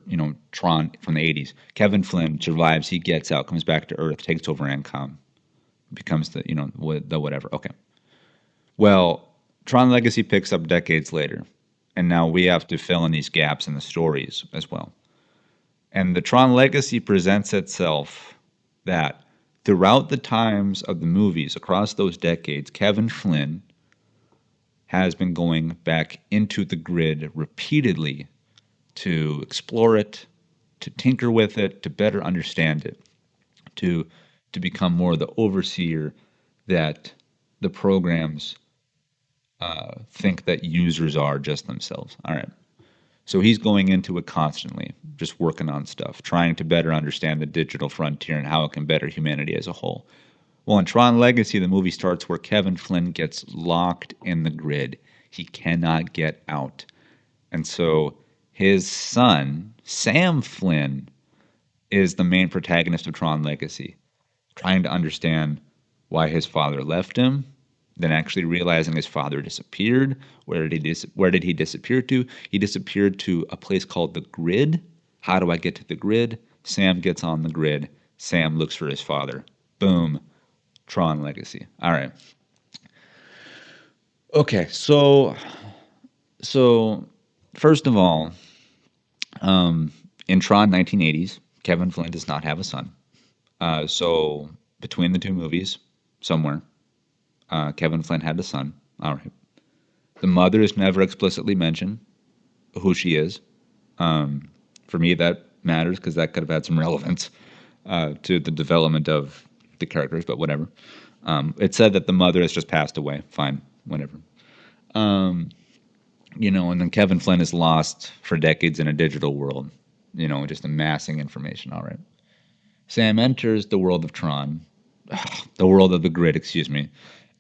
Tron from the 80s. Kevin Flynn survives. He gets out, comes back to Earth, takes over Ancom, becomes the whatever. Okay. Well, Tron Legacy picks up decades later, and now we have to fill in these gaps in the stories as well. And the Tron Legacy presents itself that throughout the times of the movies, across those decades, Kevin Flynn has been going back into the grid repeatedly to explore it, to tinker with it, to better understand it, to become more the overseer that the programs think that users are just themselves. All right. So he's going into it constantly, just working on stuff, trying to better understand the digital frontier and how it can better humanity as a whole. Well, in Tron Legacy, the movie starts where Kevin Flynn gets locked in the grid. He cannot get out. And so his son, Sam Flynn, is the main protagonist of Tron Legacy, trying to understand why his father left him, then actually realizing his father disappeared. Where did he disappear to? He disappeared to a place called the Grid. How do I get to the Grid? Sam gets on the Grid. Sam looks for his father. Boom. Tron Legacy. All right. Okay, so first of all, in Tron 1980s, Kevin Flynn does not have a son. So between the two movies, somewhere, Kevin Flynn had a son. All right. The mother is never explicitly mentioned who she is. For me, that matters because that could have had some relevance to the development of the characters, but whatever. It said that the mother has just passed away. Fine, whatever. And then Kevin Flynn is lost for decades in a digital world, just amassing information. All right. Sam enters the world of Tron, the world of the grid, excuse me.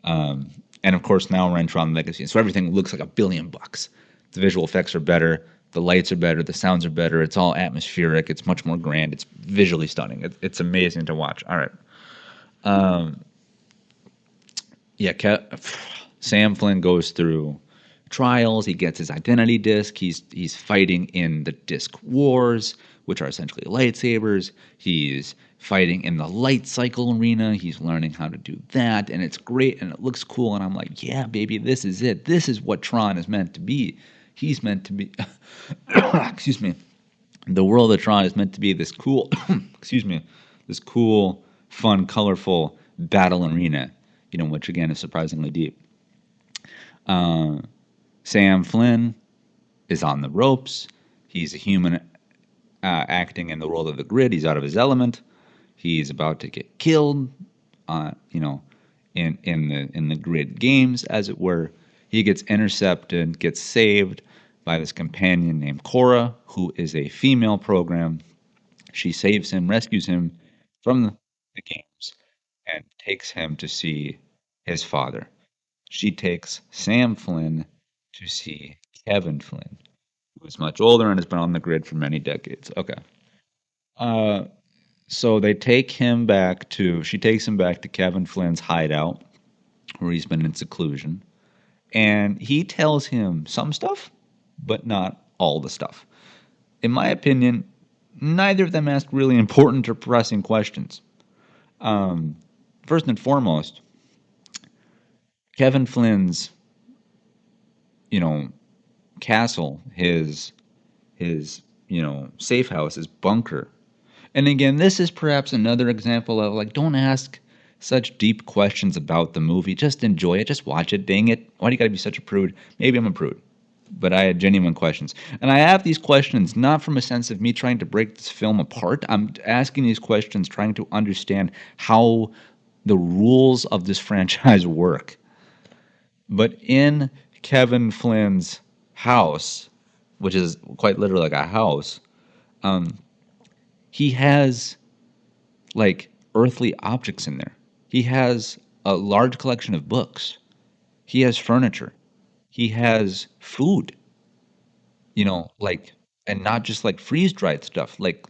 And of course, now we're in Tron Legacy. So everything looks like $1 billion. The visual effects are better. The lights are better. The sounds are better. It's all atmospheric. It's much more grand. It's visually stunning. It's amazing to watch. All right. Sam Flynn goes through trials. He gets his identity disc. He's fighting in the disc wars, which are essentially lightsabers. He's fighting in the light cycle arena. He's learning how to do that, and it's great and it looks cool. And I'm like, yeah, baby, this is it. This is what Tron is meant to be. He's meant to be. Excuse me. The world of Tron is meant to be this cool. Excuse me. This cool, fun, colorful battle arena. Which again is surprisingly deep. Sam Flynn is on the ropes. He's a human acting in the world of the grid. He's out of his element. He's about to get killed, in the grid games, as it were. He gets intercepted, gets saved by this companion named Cora, who is a female program. She saves him, rescues him from the games, and takes him to see his father. She takes Sam Flynn to see Kevin Flynn, who is much older and has been on the grid for many decades. Okay. So she takes him back to Kevin Flynn's hideout, where he's been in seclusion. And he tells him some stuff, but not all the stuff. In my opinion, neither of them ask really important or pressing questions. First and foremost, Kevin Flynn's, castle, his safe house, his bunker. And again, this is perhaps another example of don't ask such deep questions about the movie. Just enjoy it. Just watch it. Dang it. Why do you got to be such a prude? Maybe I'm a prude, but I had genuine questions. And I have these questions not from a sense of me trying to break this film apart. I'm asking these questions trying to understand how the rules of this franchise work. But in Kevin Flynn's house, which is quite literally like a house, he has earthly objects in there. He has a large collection of books. He has furniture. He has food. And not just freeze dried stuff, like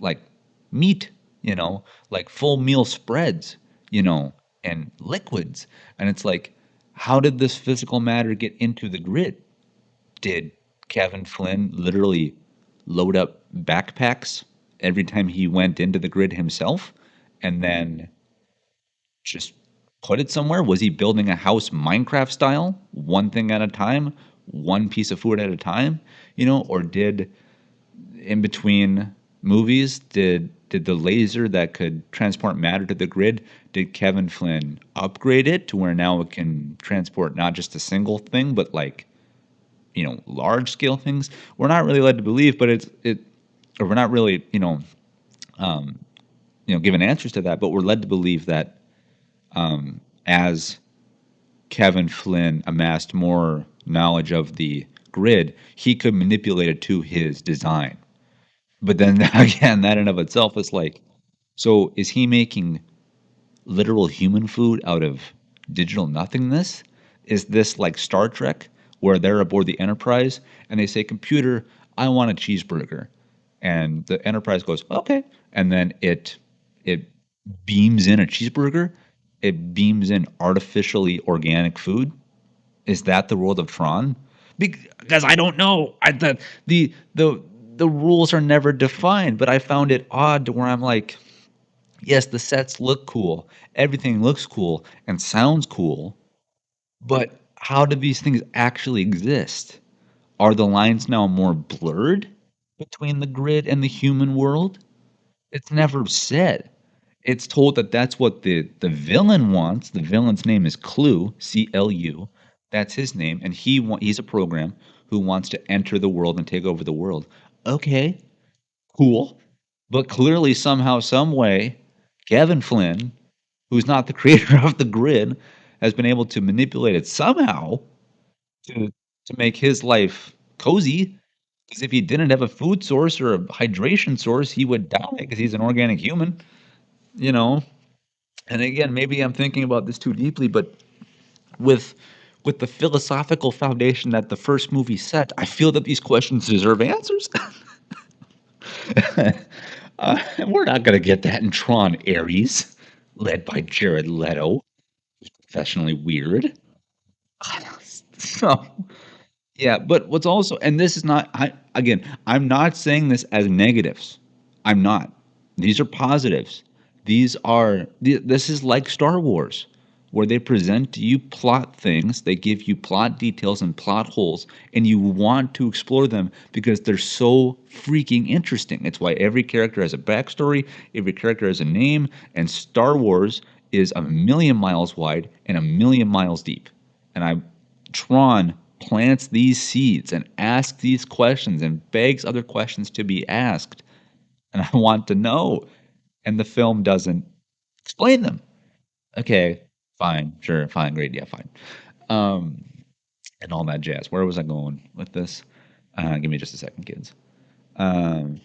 meat. you know, like full meal spreads, you know, and liquids. And it's like, how did this physical matter get into the grid? Did Kevin Flynn literally load up backpacks every time he went into the grid himself and then just put it somewhere? Was he building a house Minecraft style, one thing at a time, one piece of food at a time, you know, or did in between movies did the laser that could transport matter to the grid, did Kevin Flynn upgrade it to where now it can transport not just a single thing but like, you know, large scale things? We're not really led to believe, but or we're not really, given answers to that, but we're led to believe that as Kevin Flynn amassed more knowledge of the grid, he could manipulate it to his design. But then again, that in of itself is like, so is he making literal human food out of digital nothingness? Is this like Star Trek, where they're aboard the Enterprise and they say, "Computer, I want a cheeseburger," and the Enterprise goes, "Okay," and then it beams in a cheeseburger. It beams in artificially organic food. Is that the world of Tron? Because I don't know. The rules are never defined, but I found it odd to where I'm like, yes, the sets look cool, everything looks cool and sounds cool, but how do these things actually exist? Are the lines now more blurred between the grid and the human world? It's never said. It's told that that's what the villain wants. The villain's name is Clue, CLU. That's his name, and he's a program who wants to enter the world and take over the world. Okay, cool. But clearly, somehow, some way, Kevin Flynn, who's not the creator of the grid, has been able to manipulate it somehow to to make his life cozy. Because if he didn't have a food source or a hydration source, he would die because he's an organic human, you know. And again, maybe I'm thinking about this too deeply, but with with the philosophical foundation that the first movie set, I feel that these questions deserve answers. We're not going to get that in Tron Ares, led by Jared Leto, professionally weird. So, yeah, but what's also, and this is not, again, I'm not saying this as negatives. I'm not. These are positives. This is like Star Wars, where they present to you plot things, they give you plot details and plot holes, and you want to explore them because they're so freaking interesting. It's why every character has a backstory, every character has a name, and Star Wars is a million miles wide and a million miles deep. And Tron plants these seeds and asks these questions and begs other questions to be asked. And I want to know. And the film doesn't explain them. Okay, fine, sure, fine, great, yeah, fine. Um, and all that jazz. Where was I going with this? Give me just a second, kids. Um,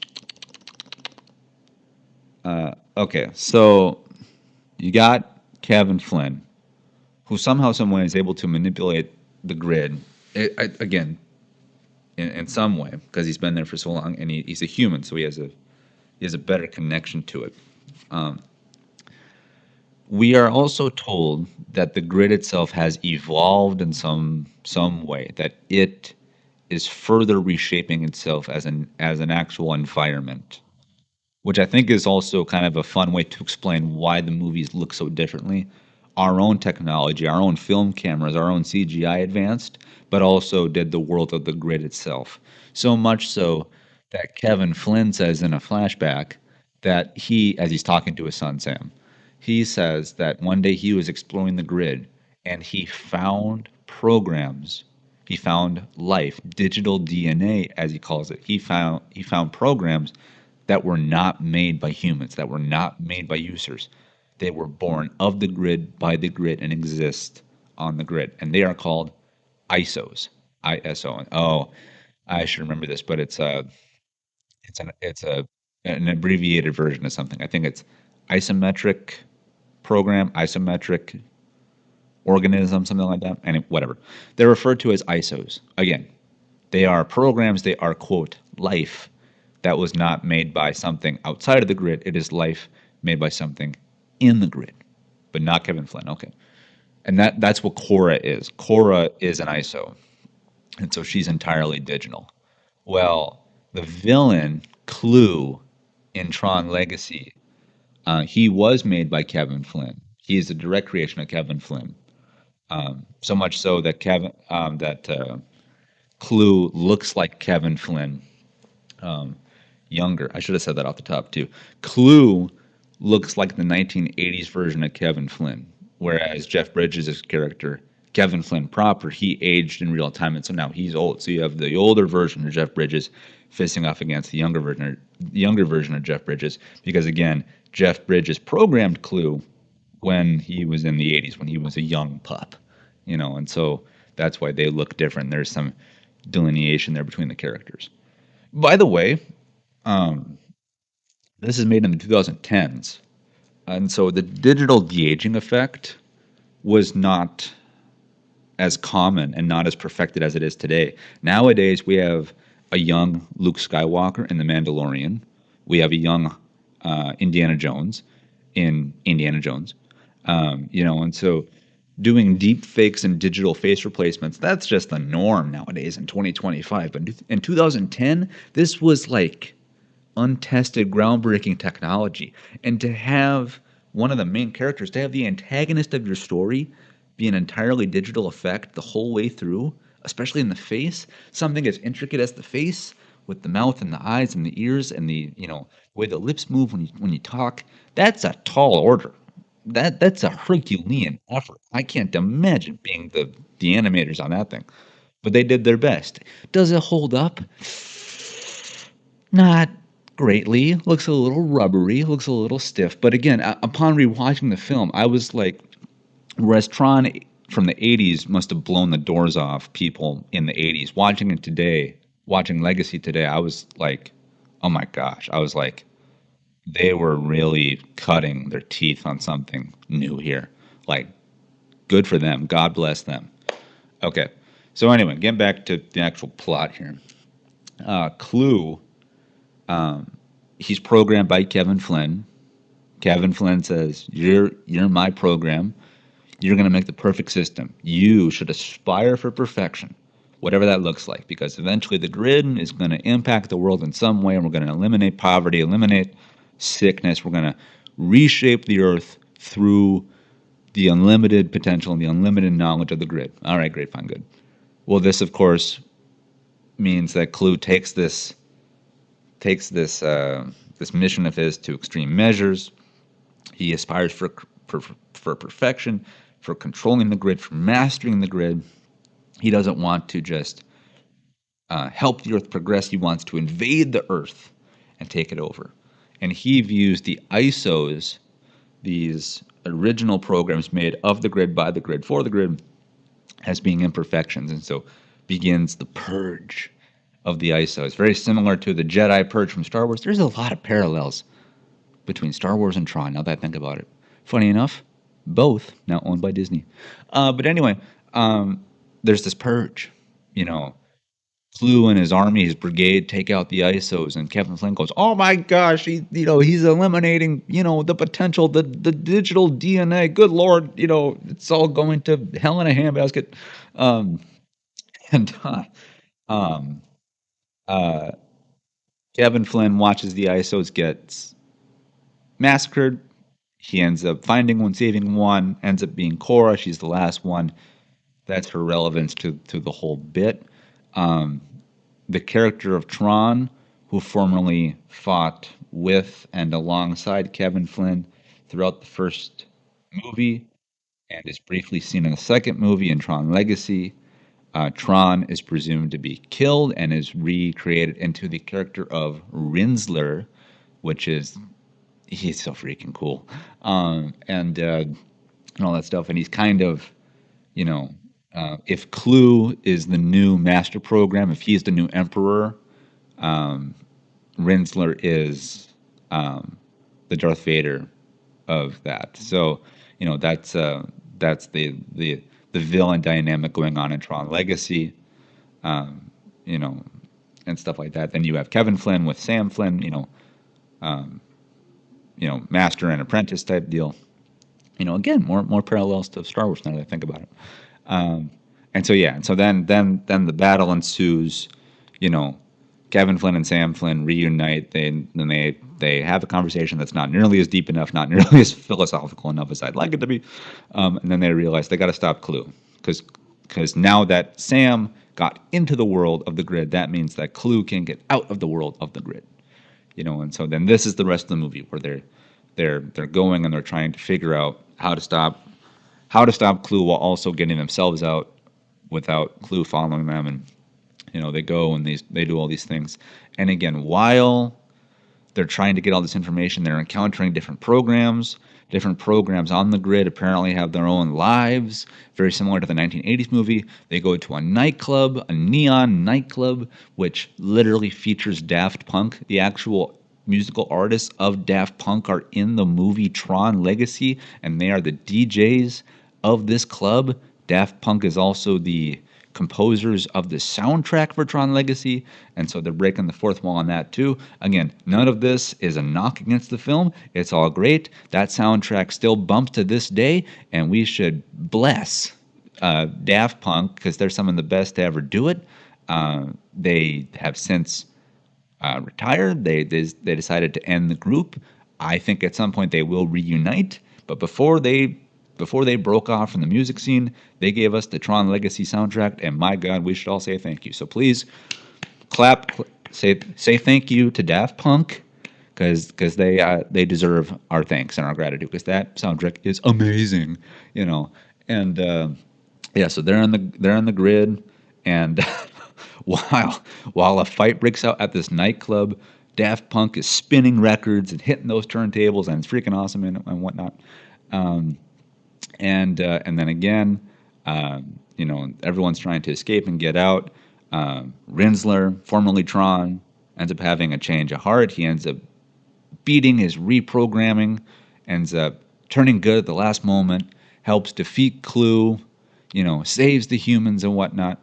okay, so you got Kevin Flynn, who somehow, some way, is able to manipulate the grid. Again, in some way, because he's been there for so long, and he's a human, so he has a better connection to it. We are also told that the grid itself has evolved in some way, that it is further reshaping itself as an actual environment, which I think is also kind of a fun way to explain why the movies look so differently. Our own technology, our own film cameras, our own CGI advanced, but also did the world of the grid itself. So much so that Kevin Flynn says in a flashback that as he's talking to his son Sam, he says that one day he was exploring the grid and he found programs. He found life, digital DNA, as he calls it. He found programs that were not made by humans, that were not made by users. They were born of the grid, by the grid, and exist on the grid. And they are called ISOs. ISO. Oh, I should remember this, but it's an abbreviated version of something. I think it's isometric program, isometric organism, something like that. And whatever. They're referred to as ISOs. Again, they are programs, they are, quote, life that was not made by something outside of the grid. It is life made by something in the grid, but not Kevin Flynn. Okay. And that's what Cora is. Cora is an ISO, and so she's entirely digital. Well, the villain Clue in Tron Legacy, he was made by Kevin Flynn. He is a direct creation of Kevin Flynn. So much so that Clue looks like Kevin Flynn, younger. I should have said that off the top too. Clue looks like the 1980s version of Kevin Flynn, whereas Jeff Bridges' character, Kevin Flynn proper, he aged in real time, and so now he's old. So you have the older version of Jeff Bridges facing off against the younger version of Jeff Bridges, because again, Jeff Bridges programmed Clue when he was in the 80s, when he was a young pup, and so that's why they look different. There's some delineation there between the characters. By the way, this is made in the 2010s. And so the digital de-aging effect was not as common and not as perfected as it is today. Nowadays, we have a young Luke Skywalker in The Mandalorian. We have a young Indiana Jones in Indiana Jones. And so doing deep fakes and digital face replacements, that's just the norm nowadays in 2025. But in 2010, this was like untested, groundbreaking technology. And to have one of the main characters, to have the antagonist of your story be an entirely digital effect the whole way through, especially in the face, something as intricate as the face, with the mouth and the eyes and the ears and the way the lips move when you talk, that's a tall order. That's a Herculean effort. I can't imagine being the animators on that thing. But they did their best. Does it hold up? Not greatly. Looks a little rubbery, looks a little stiff. But again, upon rewatching the film, I was like, whereas Tron from the 80s must have blown the doors off people in the 80s. Watching it today, watching Legacy today, I was like, oh my gosh. I was like, they were really cutting their teeth on something new here. Like, good for them. God bless them. Okay. So anyway, getting back to the actual plot here. Clue, he's programmed by Kevin Flynn. Kevin Flynn says, "You're my program. You're going to make the perfect system. You should aspire for perfection, whatever that looks like, because eventually the grid is going to impact the world in some way, and we're going to eliminate poverty, eliminate sickness. We're going to reshape the earth through the unlimited potential and the unlimited knowledge of the grid." All right, great, fine, good. Well, this, of course, means that Clue takes this this mission of his to extreme measures. He aspires for perfection, for controlling the grid, for mastering the grid. He doesn't want to just help the Earth progress. He wants to invade the Earth and take it over. And he views the ISOs, these original programs made of the grid, by the grid, for the grid, as being imperfections. And so begins the purge of the ISOs. Very similar to the Jedi purge from Star Wars. There's a lot of parallels between Star Wars and Tron, now that I think about it. Funny enough, both now owned by Disney. But anyway, there's this purge. Clue and his army, his brigade, take out the ISOs, and Kevin Flynn goes, "Oh my gosh, he's eliminating, the potential, the digital DNA. Good Lord, it's all going to hell in a handbasket." And um, uh, Kevin Flynn watches the ISOs get massacred. He ends up finding one, saving one, ends up being Cora. She's the last one. That's her relevance to the whole bit. The character of Tron, who formerly fought with and alongside Kevin Flynn throughout the first movie and is briefly seen in the second movie in Tron Legacy. Tron is presumed to be killed and is recreated into the character of Rinsler, which is, he's so freaking cool, and all that stuff. And he's kind of, if Clue is the new master program, if he's the new emperor, Rinsler is the Darth Vader of that. So, that's the villain dynamic going on in Tron Legacy, you know, and stuff like that. Then you have Kevin Flynn with Sam Flynn, master and apprentice type deal. Again, more parallels to Star Wars now that I think about it. And so yeah, and so then the battle ensues. You know, Kevin Flynn and Sam Flynn reunite. They have a conversation that's not nearly as deep enough, not nearly as philosophical enough as I'd like it to be. And then they realize they got to stop Clue because now that Sam got into the world of the grid, that means that Clue can get out of the world of the grid. And so then this is the rest of the movie where they're going and they're trying to figure out how to stop Clue while also getting themselves out without Clue following them. And they go and they do all these things. And again, while they're trying to get all this information, they're encountering different programs. Different programs on the grid apparently have their own lives, very similar to the 1980s movie. They go to a nightclub, a neon nightclub, which literally features Daft Punk. The actual musical artists of Daft Punk are in the movie Tron Legacy, and they are the DJs of this club. Daft Punk is also the composers of the soundtrack for Tron Legacy, and so they're breaking the fourth wall on that too. Again, none of this is a knock against the film. It's all great. That soundtrack still bumps to this day, and we should bless Daft Punk because they're some of the best to ever do it. They have since retired. They decided to end the group. I think at some point they will reunite, but before they broke off from the music scene, they gave us the Tron Legacy soundtrack, and my God, we should all say thank you. So please say thank you to Daft Punk because they deserve our thanks and our gratitude because that soundtrack is amazing, And yeah, so they're on the grid, and while a fight breaks out at this nightclub, Daft Punk is spinning records and hitting those turntables, and it's freaking awesome and whatnot. And then again, everyone's trying to escape and get out. Rinsler, formerly Tron, ends up having a change of heart. He ends up beating his reprogramming, ends up turning good at the last moment, helps defeat Clue, saves the humans and whatnot,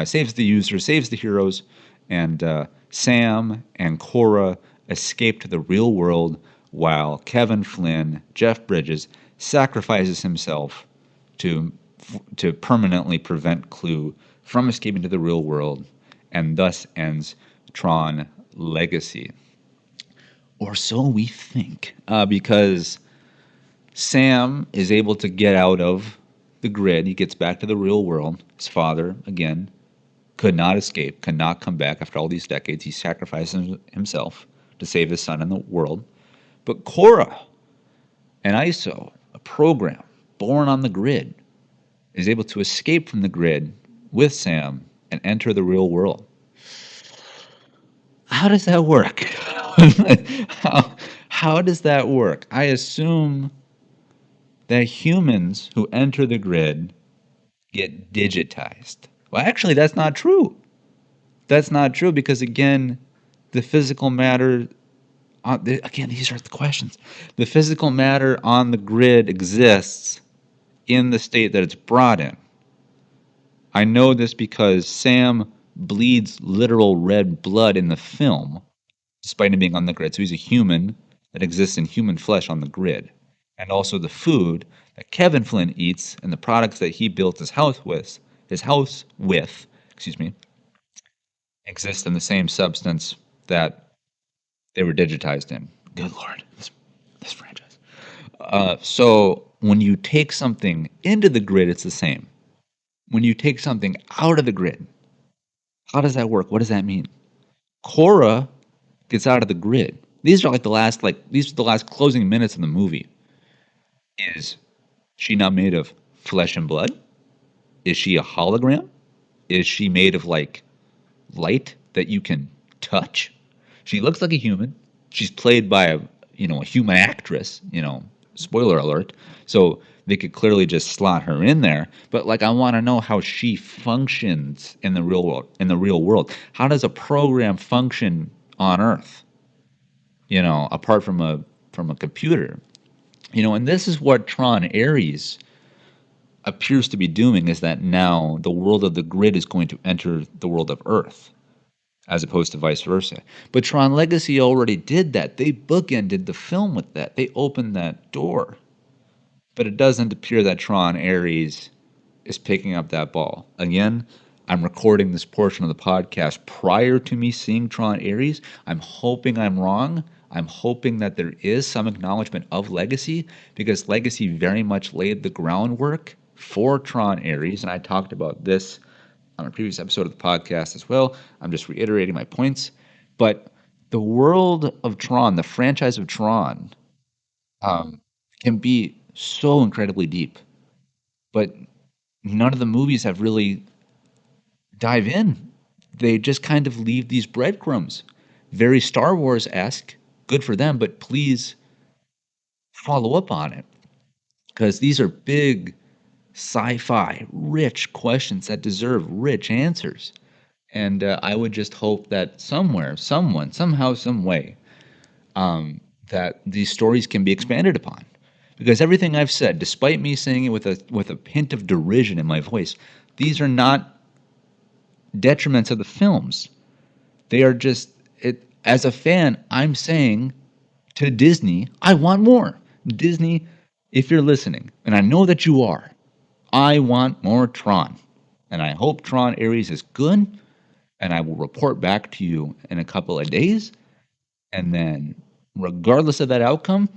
saves the users, saves the heroes, and Sam and Cora escape to the real world while Kevin Flynn, Jeff Bridges, sacrifices himself to permanently prevent Clue from escaping to the real world, and thus ends Tron Legacy. Or so we think, because Sam is able to get out of the grid. He gets back to the real world. His father, again, could not escape, could not come back after all these decades. He sacrifices himself to save his son and the world. But Cora, an ISO, a program born on the grid, is able to escape from the grid with Sam and enter the real world. How does that work? how does that work? I assume that humans who enter the grid get digitized. Well, actually, that's not true. That's not true because, again, the physical matter... Again, these are the questions. The physical matter on the grid exists in the state that it's brought in. I know this because Sam bleeds literal red blood in the film, despite him being on the grid. So he's a human that exists in human flesh on the grid. And also the food that Kevin Flynn eats and the products that he built his house with, exist in the same substance that they were digitized in. Good Lord, this franchise. So when you take something into the grid, it's the same. When you take something out of the grid, how does that work? What does that mean? Cora gets out of the grid. These are the last closing minutes of the movie. Is she not made of flesh and blood? Is she a hologram? Is she made of light that you can touch? She looks like a human. She's played by a human actress, spoiler alert. So they could clearly just slot her in there. But I want to know how she functions in the real world. How does a program function on Earth? Apart from a computer. And this is what Tron Ares appears to be doing, is that now the world of the grid is going to enter the world of Earth. as opposed to vice versa. But Tron Legacy already did that. They bookended the film with that. They opened that door. But it doesn't appear that Tron Ares is picking up that ball. Again, I'm recording this portion of the podcast prior to me seeing Tron Ares. I'm hoping I'm wrong. I'm hoping that there is some acknowledgement of Legacy because Legacy very much laid the groundwork for Tron Ares. And I talked about this on a previous episode of the podcast as well. I'm just reiterating my points. But the world of Tron, the franchise of Tron, um, can be so incredibly deep. But none of the movies have really dive in. They just kind of leave these breadcrumbs. Very Star Wars esque. Good for them, but please follow up on it. Because these are big sci fi, rich questions that deserve rich answers. And I would just hope that somewhere, someone, somehow, some way, that these stories can be expanded upon. Because everything I've said, despite me saying it with a hint of derision in my voice, these are not detriments of the films. They are just it. As a fan, I'm saying to Disney, I want more. Disney, if you're listening, and I know that you are, I want more Tron. And I hope Tron Ares is good, and I will report back to you in a couple of days. And then, regardless of that outcome,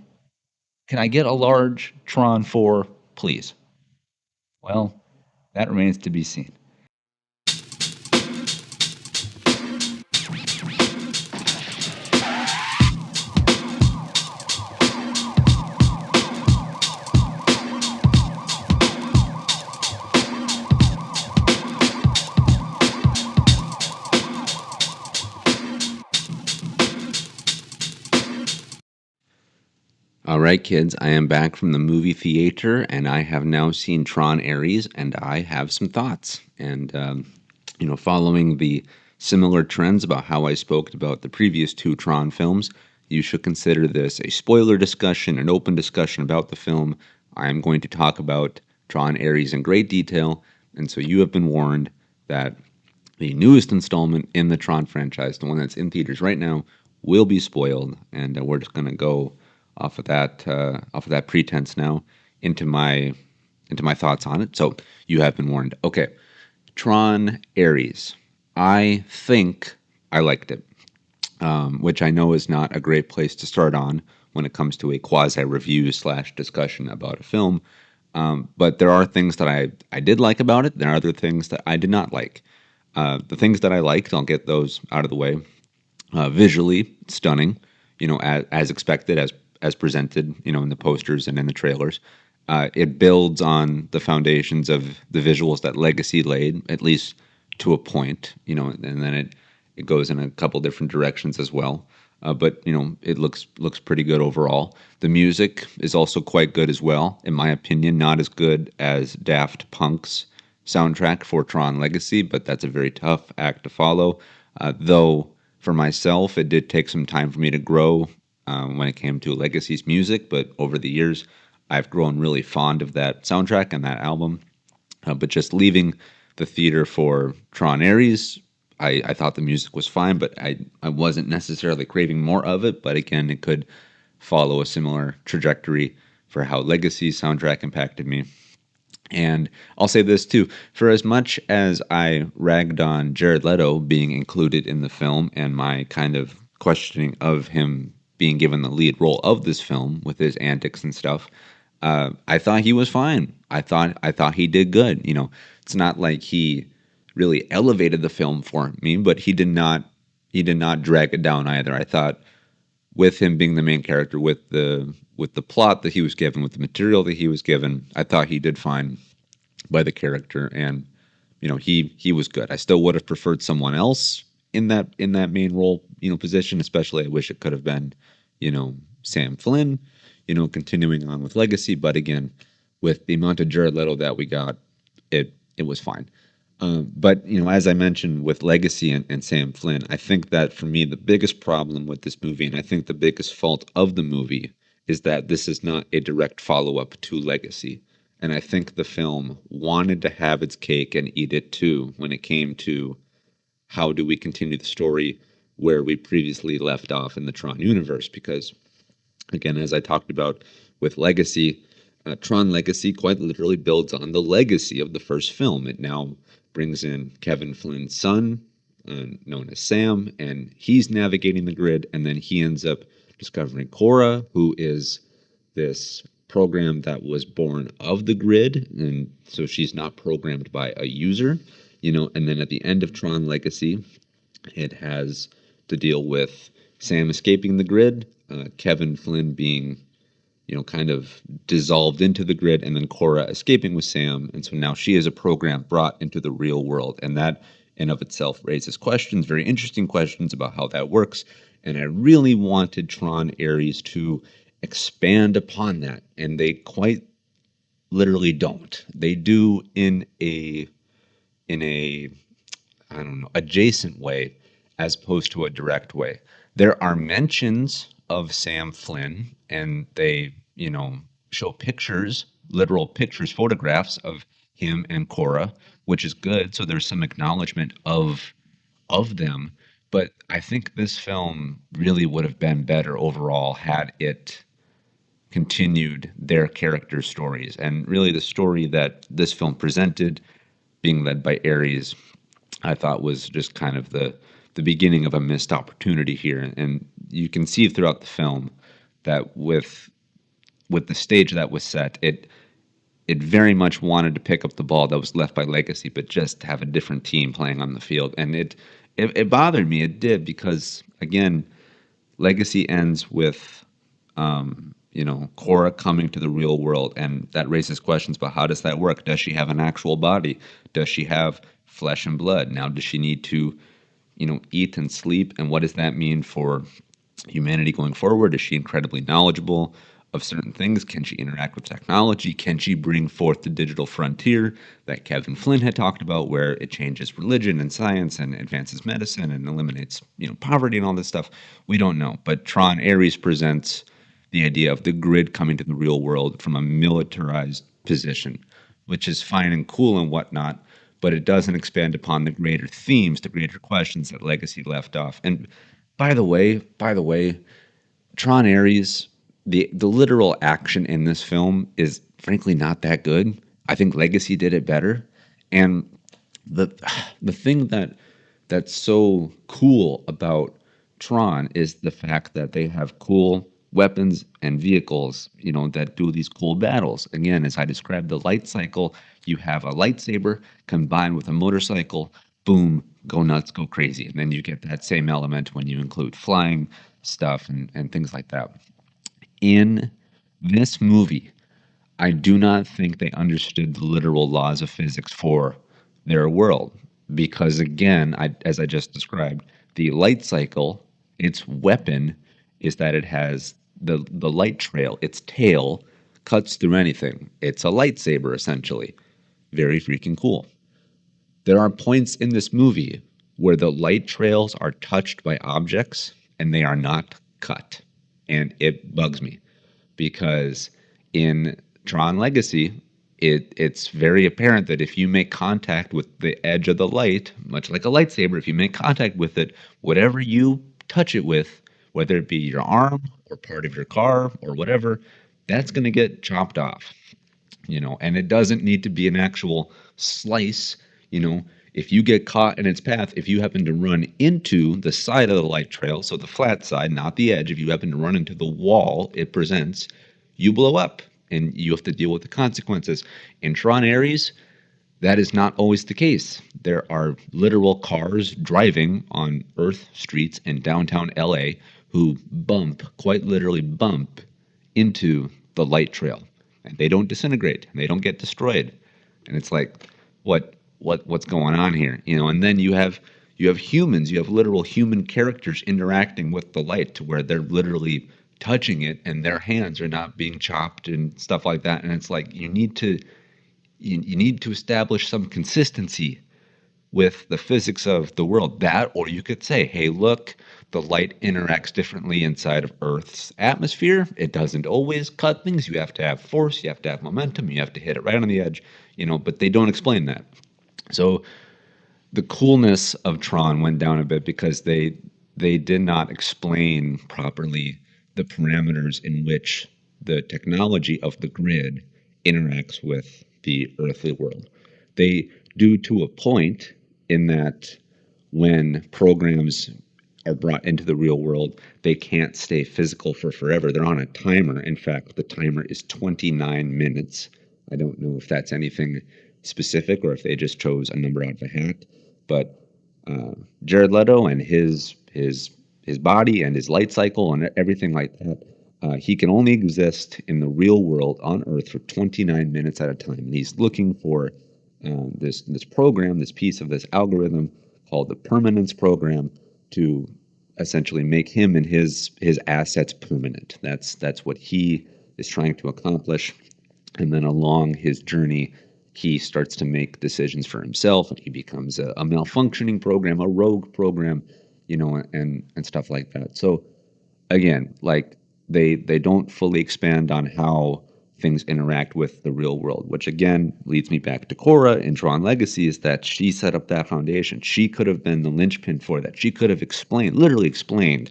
can I get a large Tron 4, please? Well, that remains to be seen. All right, kids, I am back from the movie theater, and I have now seen Tron Ares, and I have some thoughts. And, following the similar trends about how I spoke about the previous two Tron films, you should consider this a spoiler discussion, an open discussion about the film. I am going to talk about Tron Ares in great detail, and so you have been warned that the newest installment in the Tron franchise, the one that's in theaters right now, will be spoiled, and we're just going to go off of that pretense now into my thoughts on it. So you have been warned. Okay, Tron Ares. I think I liked it, which I know is not a great place to start on when it comes to a quasi review / discussion about a film. But there are things that I did like about it. There are other things that I did not like. The things that I liked, I'll get those out of the way. Visually stunning, as expected, as presented, in the posters and in the trailers. It builds on the foundations of the visuals that Legacy laid, at least to a point, and then it goes in a couple different directions as well. But it looks pretty good overall. The music is also quite good as well, in my opinion. Not as good as Daft Punk's soundtrack for Tron Legacy, but that's a very tough act to follow. Though for myself, it did take some time for me to grow when it came to Legacy's music, but over the years, I've grown really fond of that soundtrack and that album. But just leaving the theater for Tron Ares, I thought the music was fine, but I wasn't necessarily craving more of it. But again, it could follow a similar trajectory for how Legacy's soundtrack impacted me. And I'll say this too, for as much as I ragged on Jared Leto being included in the film and my kind of questioning of him being given the lead role of this film with his antics and stuff, I thought he was fine. I thought he did good. It's not like he really elevated the film for me, but he did not drag it down either. I thought with him being the main character, with the plot that he was given, with the material that he was given, I thought he did fine by the character, and he was good. I still would have preferred someone else in that main role position. Especially, I wish it could have been Sam Flynn, continuing on with Legacy. But again, with the amount of Jared Leto that we got, it was fine. But as I mentioned with Legacy and Sam Flynn, I think that for me the biggest problem with this movie, and I think the biggest fault of the movie, is that this is not a direct follow-up to Legacy. And I think the film wanted to have its cake and eat it too when it came to how do we continue the story where we previously left off in the Tron universe? Because, again, as I talked about with Legacy, Tron Legacy quite literally builds on the legacy of the first film. It now brings in Kevin Flynn's son, known as Sam, and he's navigating the grid, and then he ends up discovering Cora, who is this program that was born of the grid, and so she's not programmed by a user, and then at the end of Tron Legacy, it has to deal with Sam escaping the grid, Kevin Flynn being, kind of dissolved into the grid, and then Cora escaping with Sam. And so now she is a program brought into the real world. And that in of itself raises questions, very interesting questions about how that works. And I really wanted Tron Ares to expand upon that. And they quite literally don't. They do in a I don't know, adjacent way as opposed to a direct way. There are mentions of Sam Flynn, and they, show pictures, literal pictures, photographs of him and Cora, which is good. So there's some acknowledgement of them. But I think this film really would have been better overall had it continued their character stories. And really, the story that this film presented, being led by Ares, I thought was just kind of the beginning of a missed opportunity here. And you can see throughout the film that with the stage that was set, it very much wanted to pick up the ball that was left by Legacy, but just have a different team playing on the field. And it bothered me. It did, because again, Legacy ends with Cora coming to the real world, and that raises questions about how does that work? Does she have an actual body? Does she have flesh and blood? Now, does she need to, eat and sleep? And what does that mean for humanity going forward? Is she incredibly knowledgeable of certain things? Can she interact with technology? Can she bring forth the digital frontier that Kevin Flynn had talked about, where it changes religion and science and advances medicine and eliminates, poverty and all this stuff? We don't know. But Tron Ares presents the idea of the grid coming to the real world from a militarized position, which is fine and cool and whatnot, but it doesn't expand upon the greater themes, the greater questions that Legacy left off. And by the way, Tron Ares, the literal action in this film is frankly not that good. I think Legacy did it better. And the the thing that's so cool about Tron is the fact that they have cool weapons and vehicles, that do these cool battles. Again, as I described the light cycle, you have a lightsaber combined with a motorcycle, boom, go nuts, go crazy. And then you get that same element when you include flying stuff and things like that. In this movie, I do not think they understood the literal laws of physics for their world. Because again, as I just described, the light cycle, its weapon is that it has the light trail. Its tail cuts through anything. It's a lightsaber, essentially. Very freaking cool. There are points in this movie where the light trails are touched by objects and they are not cut. And it bugs me because in Tron Legacy, it's very apparent that if you make contact with the edge of the light, much like a lightsaber, if you make contact with it, whatever you touch it with, whether it be your arm or part of your car or whatever, that's going to get chopped off. And it doesn't need to be an actual slice. If you get caught in its path, if you happen to run into the side of the light trail, so the flat side, not the edge, if you happen to run into the wall it presents, you blow up and you have to deal with the consequences. In Tron Ares, that is not always the case. There are literal cars driving on Earth streets in downtown LA who quite literally bump into the light trail. And they don't disintegrate and they don't get destroyed. And it's like, what's going on here? And then you have humans, you have literal human characters interacting with the light to where they're literally touching it and their hands are not being chopped and stuff like that. And it's like you need to establish some consistency with the physics of the world. That, or you could say, hey, look, the light interacts differently inside of Earth's atmosphere. It doesn't always cut things. You have to have force, you have to have momentum, you have to hit it right on the edge, but they don't explain that. So the coolness of Tron went down a bit because they did not explain properly the parameters in which the technology of the grid interacts with the earthly world. They do to a point in that when programs are brought into the real world, they can't stay physical for forever. They're on a timer. In fact, the timer is 29 minutes. I don't know if that's anything specific or if they just chose a number out of a hat. But Jared Leto and his body and his light cycle and everything like that, he can only exist in the real world on Earth for 29 minutes at a time. And he's looking for this program, this piece of this algorithm called the permanence program, to essentially make him and his assets permanent. That's what he is trying to accomplish. And then along his journey, he starts to make decisions for himself, and he becomes a malfunctioning program, a rogue program, and stuff like that. So again, like they don't fully expand on how things interact with the real world, which again leads me back to Cora in Tron Legacy, is that she set up that foundation. She could have been the linchpin for that. She could have literally explained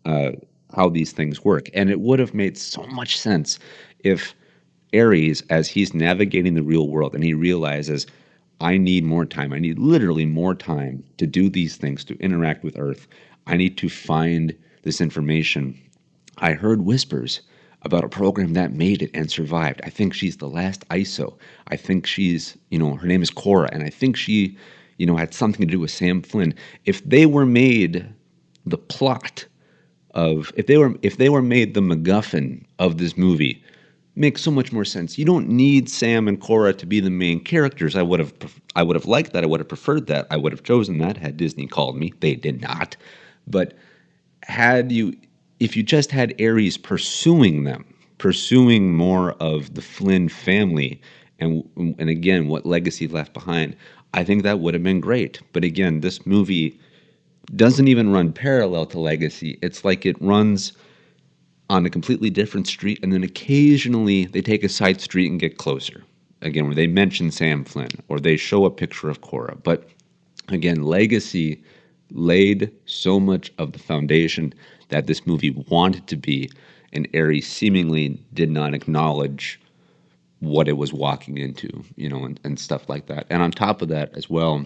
how these things work. And it would have made so much sense if Ares, as he's navigating the real world and he realizes, I need more time. I need literally more time to do these things, to interact with Earth. I need to find this information. I heard whispers about a program that made it and survived. I think she's the last ISO. I think she's, her name is Cora, and I think she, had something to do with Sam Flynn. If they were made the plot if they were made the MacGuffin of this movie, makes so much more sense. You don't need Sam and Cora to be the main characters. I would have liked that. I would have preferred that. I would have chosen that had Disney called me. They did not. But if you just had Ares pursuing them, pursuing more of the Flynn family, and again what legacy left behind, I think that would have been great. But again, this movie doesn't even run parallel to Legacy. It's like it runs on a completely different street, and then occasionally they take a side street and get closer. Again, where they mention Sam Flynn or they show a picture of Cora. But again, Legacy laid so much of the foundation that this movie wanted to be, and Ares seemingly did not acknowledge what it was walking into, and stuff like that. And on top of that as well,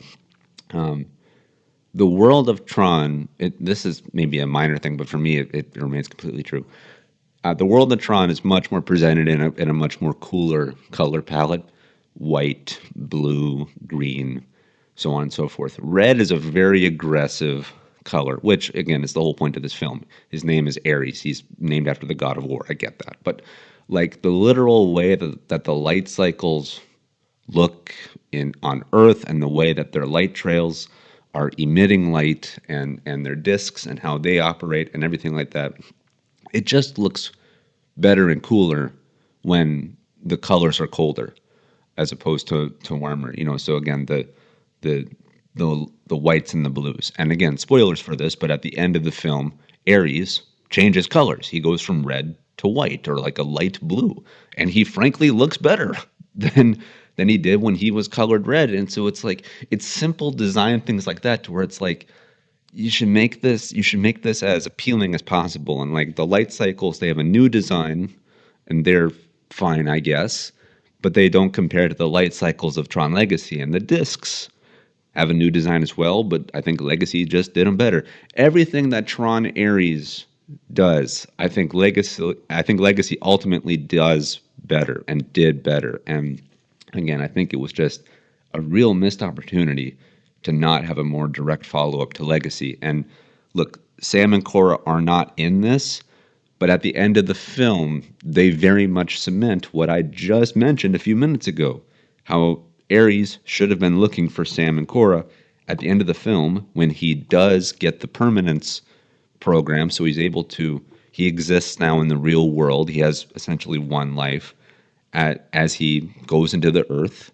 the world of Tron, this is maybe a minor thing, but for me, it remains completely true. The world of Tron is much more presented in a much more cooler color palette. White, blue, green, so on and so forth. Red is a very aggressive color, which, again, is the whole point of this film. His name is Ares. He's named after the god of war. I get that. But, like, the literal way that the light cycles look on Earth and the way that their light trails are emitting light and their disks and how they operate and everything like that, it just looks better and cooler when the colors are colder as opposed to warmer. So again, the whites and the blues. And again, spoilers for this, but at the end of the film, Ares changes colors. He goes from red to white, or like a light blue, and he frankly looks better than he did when he was colored red. And so it's like, it's simple design things like that to where it's like, you should make this as appealing as possible. And like the light cycles, they have a new design and they're fine, I guess, but they don't compare to the light cycles of Tron Legacy. And the discs have a new design as well, but I think Legacy just did them better. Everything that Tron Ares does, I think Legacy ultimately does better and did better. And again, I think it was just a real missed opportunity to not have a more direct follow-up to Legacy. And look, Sam and Cora are not in this, but at the end of the film, they very much cement what I just mentioned a few minutes ago, how Ares should have been looking for Sam and Cora at the end of the film when he does get the permanence program, so he exists now in the real world. He has essentially one life. As he goes into the Earth,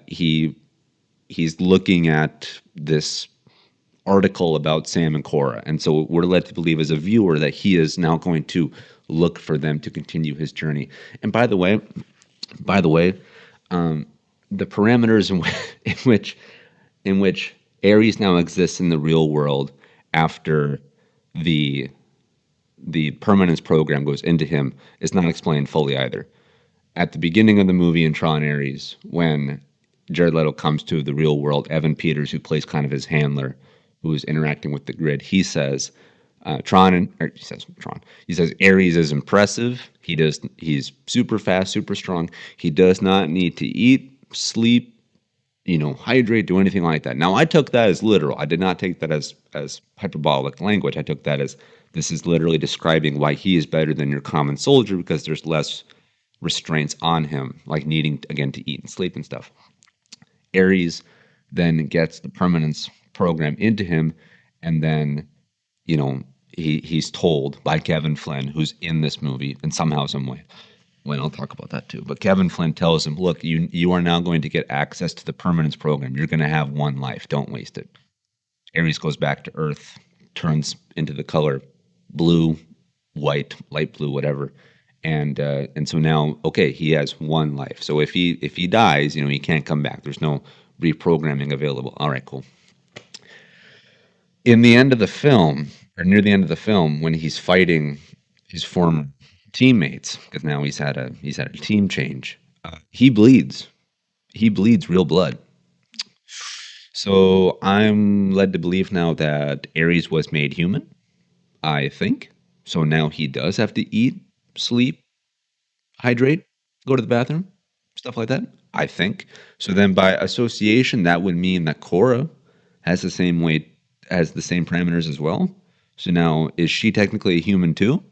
he's looking at this article about Sam and Cora, and so we're led to believe as a viewer that he is now going to look for them to continue his journey. And by the way, the parameters in which in which Ares now exists in the real world after the the permanence program goes into him is not explained fully either. At the beginning of the movie in Tron Ares, when Jared Leto comes to the real world, Evan Peters, who plays kind of his handler, who is interacting with the grid, he says, he says Ares is impressive. He's super fast, super strong. He does not need to eat, sleep, hydrate, do anything like that. Now I took that as literal. I did not take that as hyperbolic language. I took that as this is literally describing why he is better than your common soldier because there's less restraints on him, like needing again to eat and sleep and stuff. Ares then gets the permanence program into him, and then you know he's told by Kevin Flynn, who's in this movie, and somehow, some way. Well, I'll talk about that too. But Kevin Flynn tells him, "Look, you are now going to get access to the permanence program. You're going to have one life. Don't waste it." Ares goes back to Earth, turns into the color blue, white, light blue, whatever, and so now, okay, he has one life. So if he dies, he can't come back. There's no reprogramming available. All right, cool. In the end of the film, or near the end of the film, when he's fighting his former teammates, because now he's had a team change, he bleeds. He bleeds real blood. So I'm led to believe now that Ares was made human. I think so. Now he does have to eat, sleep, hydrate, go to the bathroom, stuff like that. I think so. Then by association, that would mean that Cora has the same weight, has the same parameters as well. So now is she technically a human too?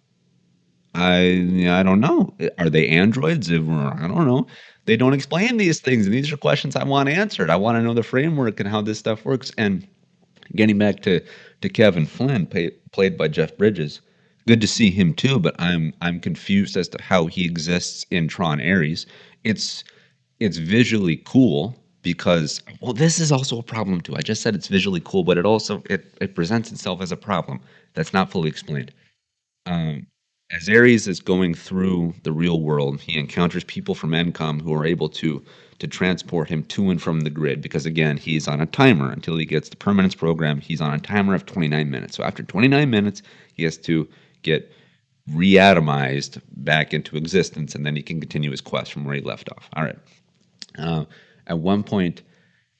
I don't know. Are they androids? I don't know. They don't explain these things, and these are questions I want answered. I want to know the framework and how this stuff works. And getting back to Kevin Flynn, played by Jeff Bridges, good to see him too. But I'm confused as to how he exists in Tron Ares. It's visually cool because this is also a problem too. I just said it's visually cool, but it presents itself as a problem that's not fully explained. Um, as Ares is going through the real world, he encounters people from Encom who are able to transport him to and from the grid because, again, he's on a timer until he gets the permanence program. He's on a timer of 29 minutes. So after 29 minutes, he has to get reatomized back into existence, and then he can continue his quest from where he left off. All right. Uh, at one point,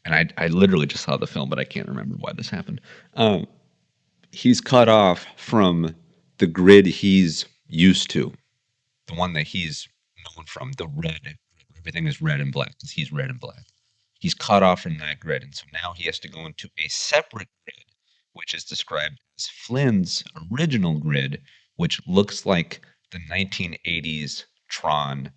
and I literally just saw the film, but I can't remember why this happened. He's cut off from the grid he's used to, the one that he's known from, the red. Everything is red and black because he's red and black. He's cut off from that grid, and so now he has to go into a separate grid, which is described as Flynn's original grid, which looks like the 1980s Tron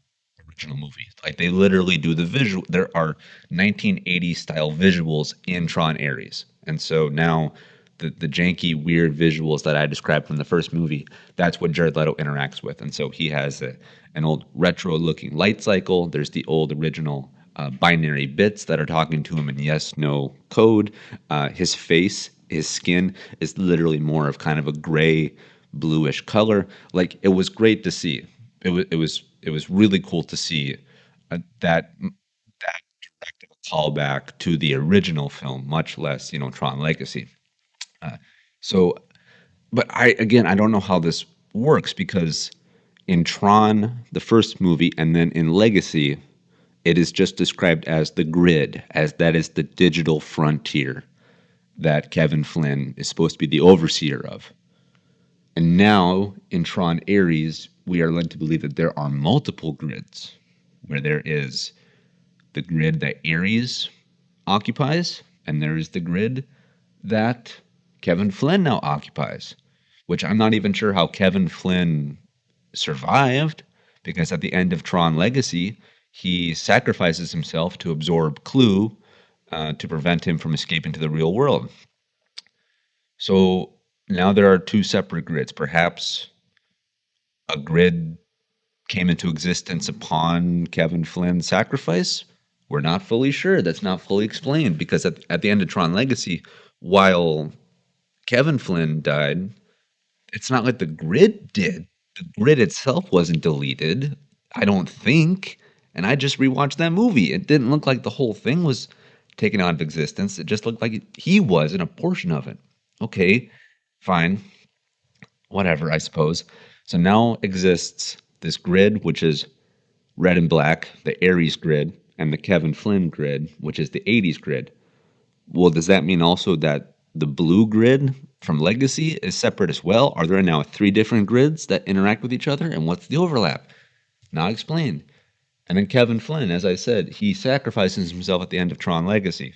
original movie. Like they literally do the visual. There are 1980s style visuals in Tron Ares, and so now the janky, weird visuals that I described from the first movie, that's what Jared Leto interacts with. And so he has an old retro-looking light cycle. There's the old original binary bits that are talking to him in yes, no code. His face, his skin is literally more of kind of a gray, bluish color. Like it was great to see. It was really cool to see that direct callback to the original film, much less Tron Legacy. Uh, so, but I don't know how this works because in Tron, the first movie, and then in Legacy, it is just described as the grid, as that is the digital frontier that Kevin Flynn is supposed to be the overseer of. And now in Tron Ares, we are led to believe that there are multiple grids, where there is the grid that Ares occupies, and there is the grid that Kevin Flynn now occupies, which I'm not even sure how Kevin Flynn survived, because at the end of Tron Legacy, he sacrifices himself to absorb Clue to prevent him from escaping to the real world. So now there are two separate grids. Perhaps a grid came into existence upon Kevin Flynn's sacrifice. We're not fully sure. That's not fully explained because at the end of Tron Legacy, while Kevin Flynn died, it's not like the grid did. The grid itself wasn't deleted, I don't think. And I just rewatched that movie. It didn't look like the whole thing was taken out of existence. It just looked like he was in a portion of it. Okay, fine, whatever, I suppose. So now exists this grid, which is red and black, the Ares grid, and the Kevin Flynn grid, which is the 80s grid. Well, does that mean also that the blue grid from Legacy is separate as well? Are there now three different grids that interact with each other? And what's the overlap? Not explained. And then Kevin Flynn, as I said, he sacrifices himself at the end of Tron Legacy.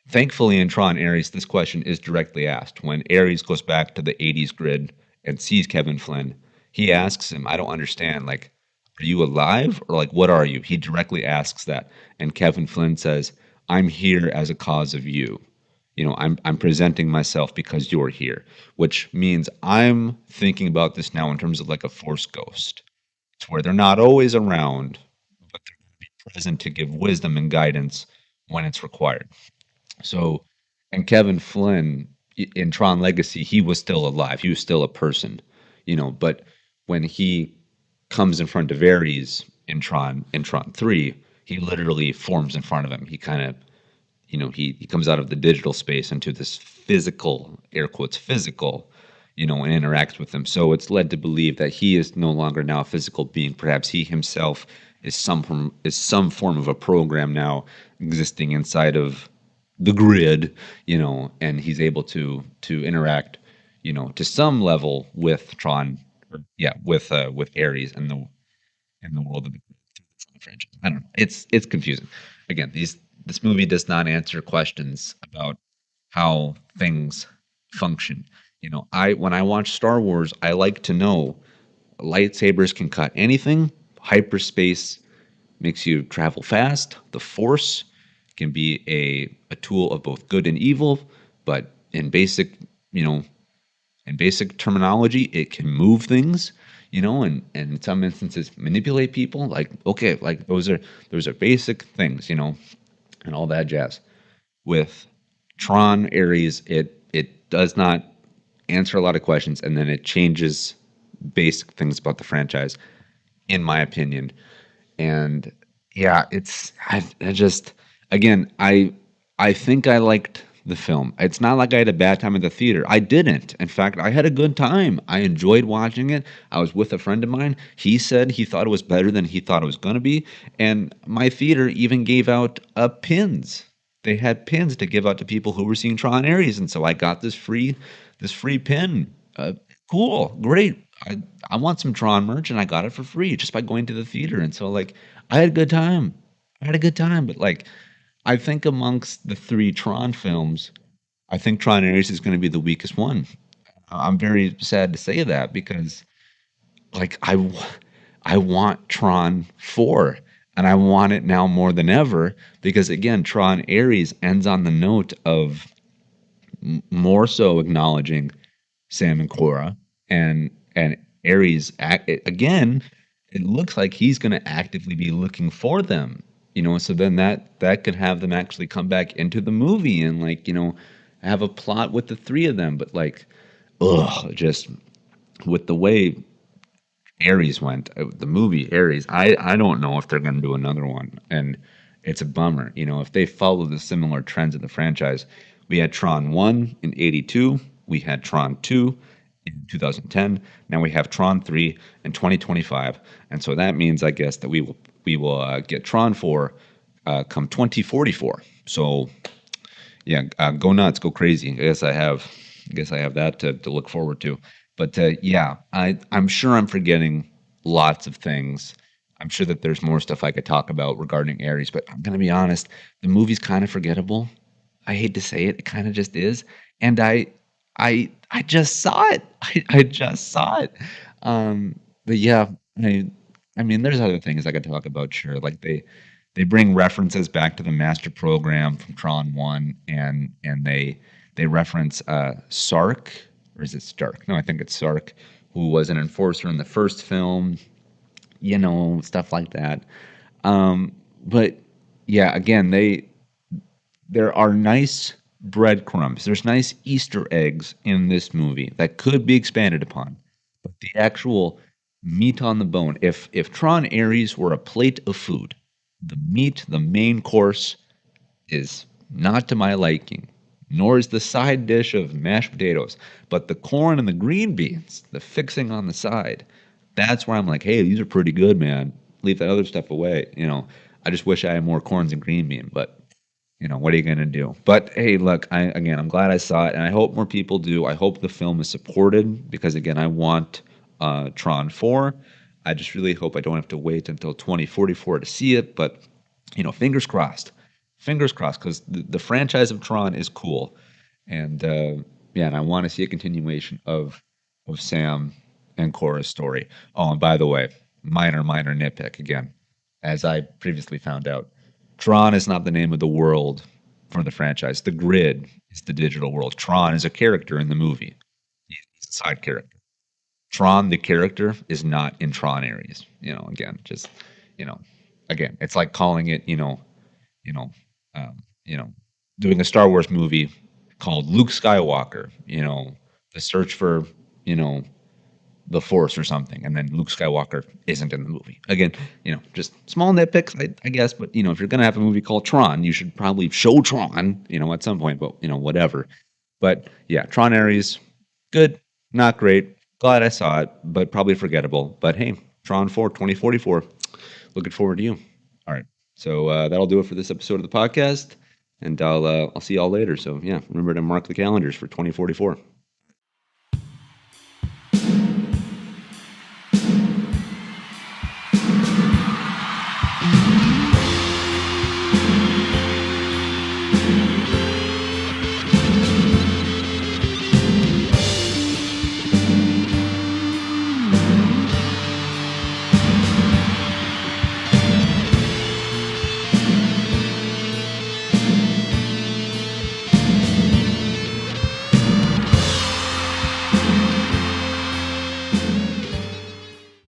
Thankfully, in Tron Ares, this question is directly asked. When Ares goes back to the 80s grid and sees Kevin Flynn, he asks him, I don't understand, like, are you alive? Or, like, what are you? He directly asks that. And Kevin Flynn says, I'm here as a cause of you. I'm presenting myself because you're here, which means I'm thinking about this now in terms of like a force ghost. It's where they're not always around, but they're going to be present to give wisdom and guidance when it's required. So, and Kevin Flynn in Tron Legacy, he was still alive. He was still a person, but when he comes in front of Ares in Tron 3, he literally forms in front of him. He kind of, he comes out of the digital space into this physical, air quotes, physical, and interacts with them. So it's led to believe that he is no longer now a physical being. Perhaps he himself is some form of a program now existing inside of the grid, and he's able to interact, to some level with Tron, or yeah, with Ares and the world of the franchise. I don't know. It's confusing. Again, this movie does not answer questions about how things function. I when I watch Star Wars, I like to know lightsabers can cut anything. Hyperspace makes you travel fast. The Force can be a tool of both good and evil, but you know, in basic terminology, it can move things, and in some instances manipulate people. Like, okay, like those are basic things, and all that jazz. With Tron Ares, it does not answer a lot of questions, and then it changes basic things about the franchise, in my opinion. And yeah, I just again I think I liked the film. It's not like I had a bad time at the theater. I didn't. In fact, I had a good time. I enjoyed watching it. I was with a friend of mine. He said he thought it was better than he thought it was going to be, and my theater even gave out pins. They had pins to give out to people who were seeing Tron Ares, and so I got this free pin. Cool, great. I want some Tron merch, and I got it for free just by going to the theater. And so, like, I had a good time. I had a good time. But like, I think amongst the three Tron films, I think Tron Ares is going to be the weakest one. I'm very sad to say that because, like, I want Tron 4, and I want it now more than ever because, again, Tron Ares ends on the note of more so acknowledging Sam and Cora, and Ares again. It looks like he's going to actively be looking for them, So then that could have them actually come back into the movie and, like, have a plot with the three of them. But like, ugh, just with the way Ares went, the movie Ares, I don't know if they're going to do another one, and it's a bummer. If they follow the similar trends of the franchise, we had Tron 1 in '82, we had Tron 2 in 2010, now we have Tron 3 in 2025, and so that means, I guess, that we will get Tron 4 come 2044. So yeah, go nuts, go crazy. I guess I have that to look forward to. But yeah, I'm sure I'm forgetting lots of things. I'm sure that there's more stuff I could talk about regarding Ares, but I'm gonna be honest, the movie's kind of forgettable. I hate to say it, it kind of just is. And I just saw it. I just saw it. But yeah, I I mean, there's other things I could talk about. Sure, like they bring references back to the master program from Tron One, and they reference Sark, or is it Stark? No, I think it's Sark, who was an enforcer in the first film. Stuff like that. But yeah, again, there are nice breadcrumbs. There's nice Easter eggs in this movie that could be expanded upon. But the actual meat on the bone, if Tron Ares were a plate of food, the meat, the main course, is not to my liking, nor is the side dish of mashed potatoes, but the corn and the green beans, the fixing on the side. That's where I'm like, hey, these are pretty good, man. Leave that other stuff away. I just wish I had more corns and green bean, but what are you gonna do? But hey, look, I'm glad I saw it, and I hope more people do. I hope the film is supported because again, I want Tron 4. I just really hope I don't have to wait until 2044 to see it, but fingers crossed. Fingers crossed, because the franchise of Tron is cool, and yeah, and I want to see a continuation of Sam and Cora's story. Oh, and by the way, minor nitpick again, as I previously found out, Tron is not the name of the world for the franchise. The grid is the digital world. Tron is a character in the movie. He's a side character. Tron, the character, is not in Tron areas. Again, just you know, again, it's like calling it, you know, um, you know, doing a Star Wars movie called Luke Skywalker. The search for, you know, the Force or something, and then Luke Skywalker isn't in the movie. Again, just small nitpicks, I guess. But if you're gonna have a movie called Tron, you should probably show Tron, at some point. But whatever. But yeah, Tron Ares, good, not great. Glad I saw it, but probably forgettable. But hey, Tron 4 2044. Looking forward to you. All right. So that'll do it for this episode of the podcast, and I'll see y'all later. So yeah, remember to mark the calendars for 2044.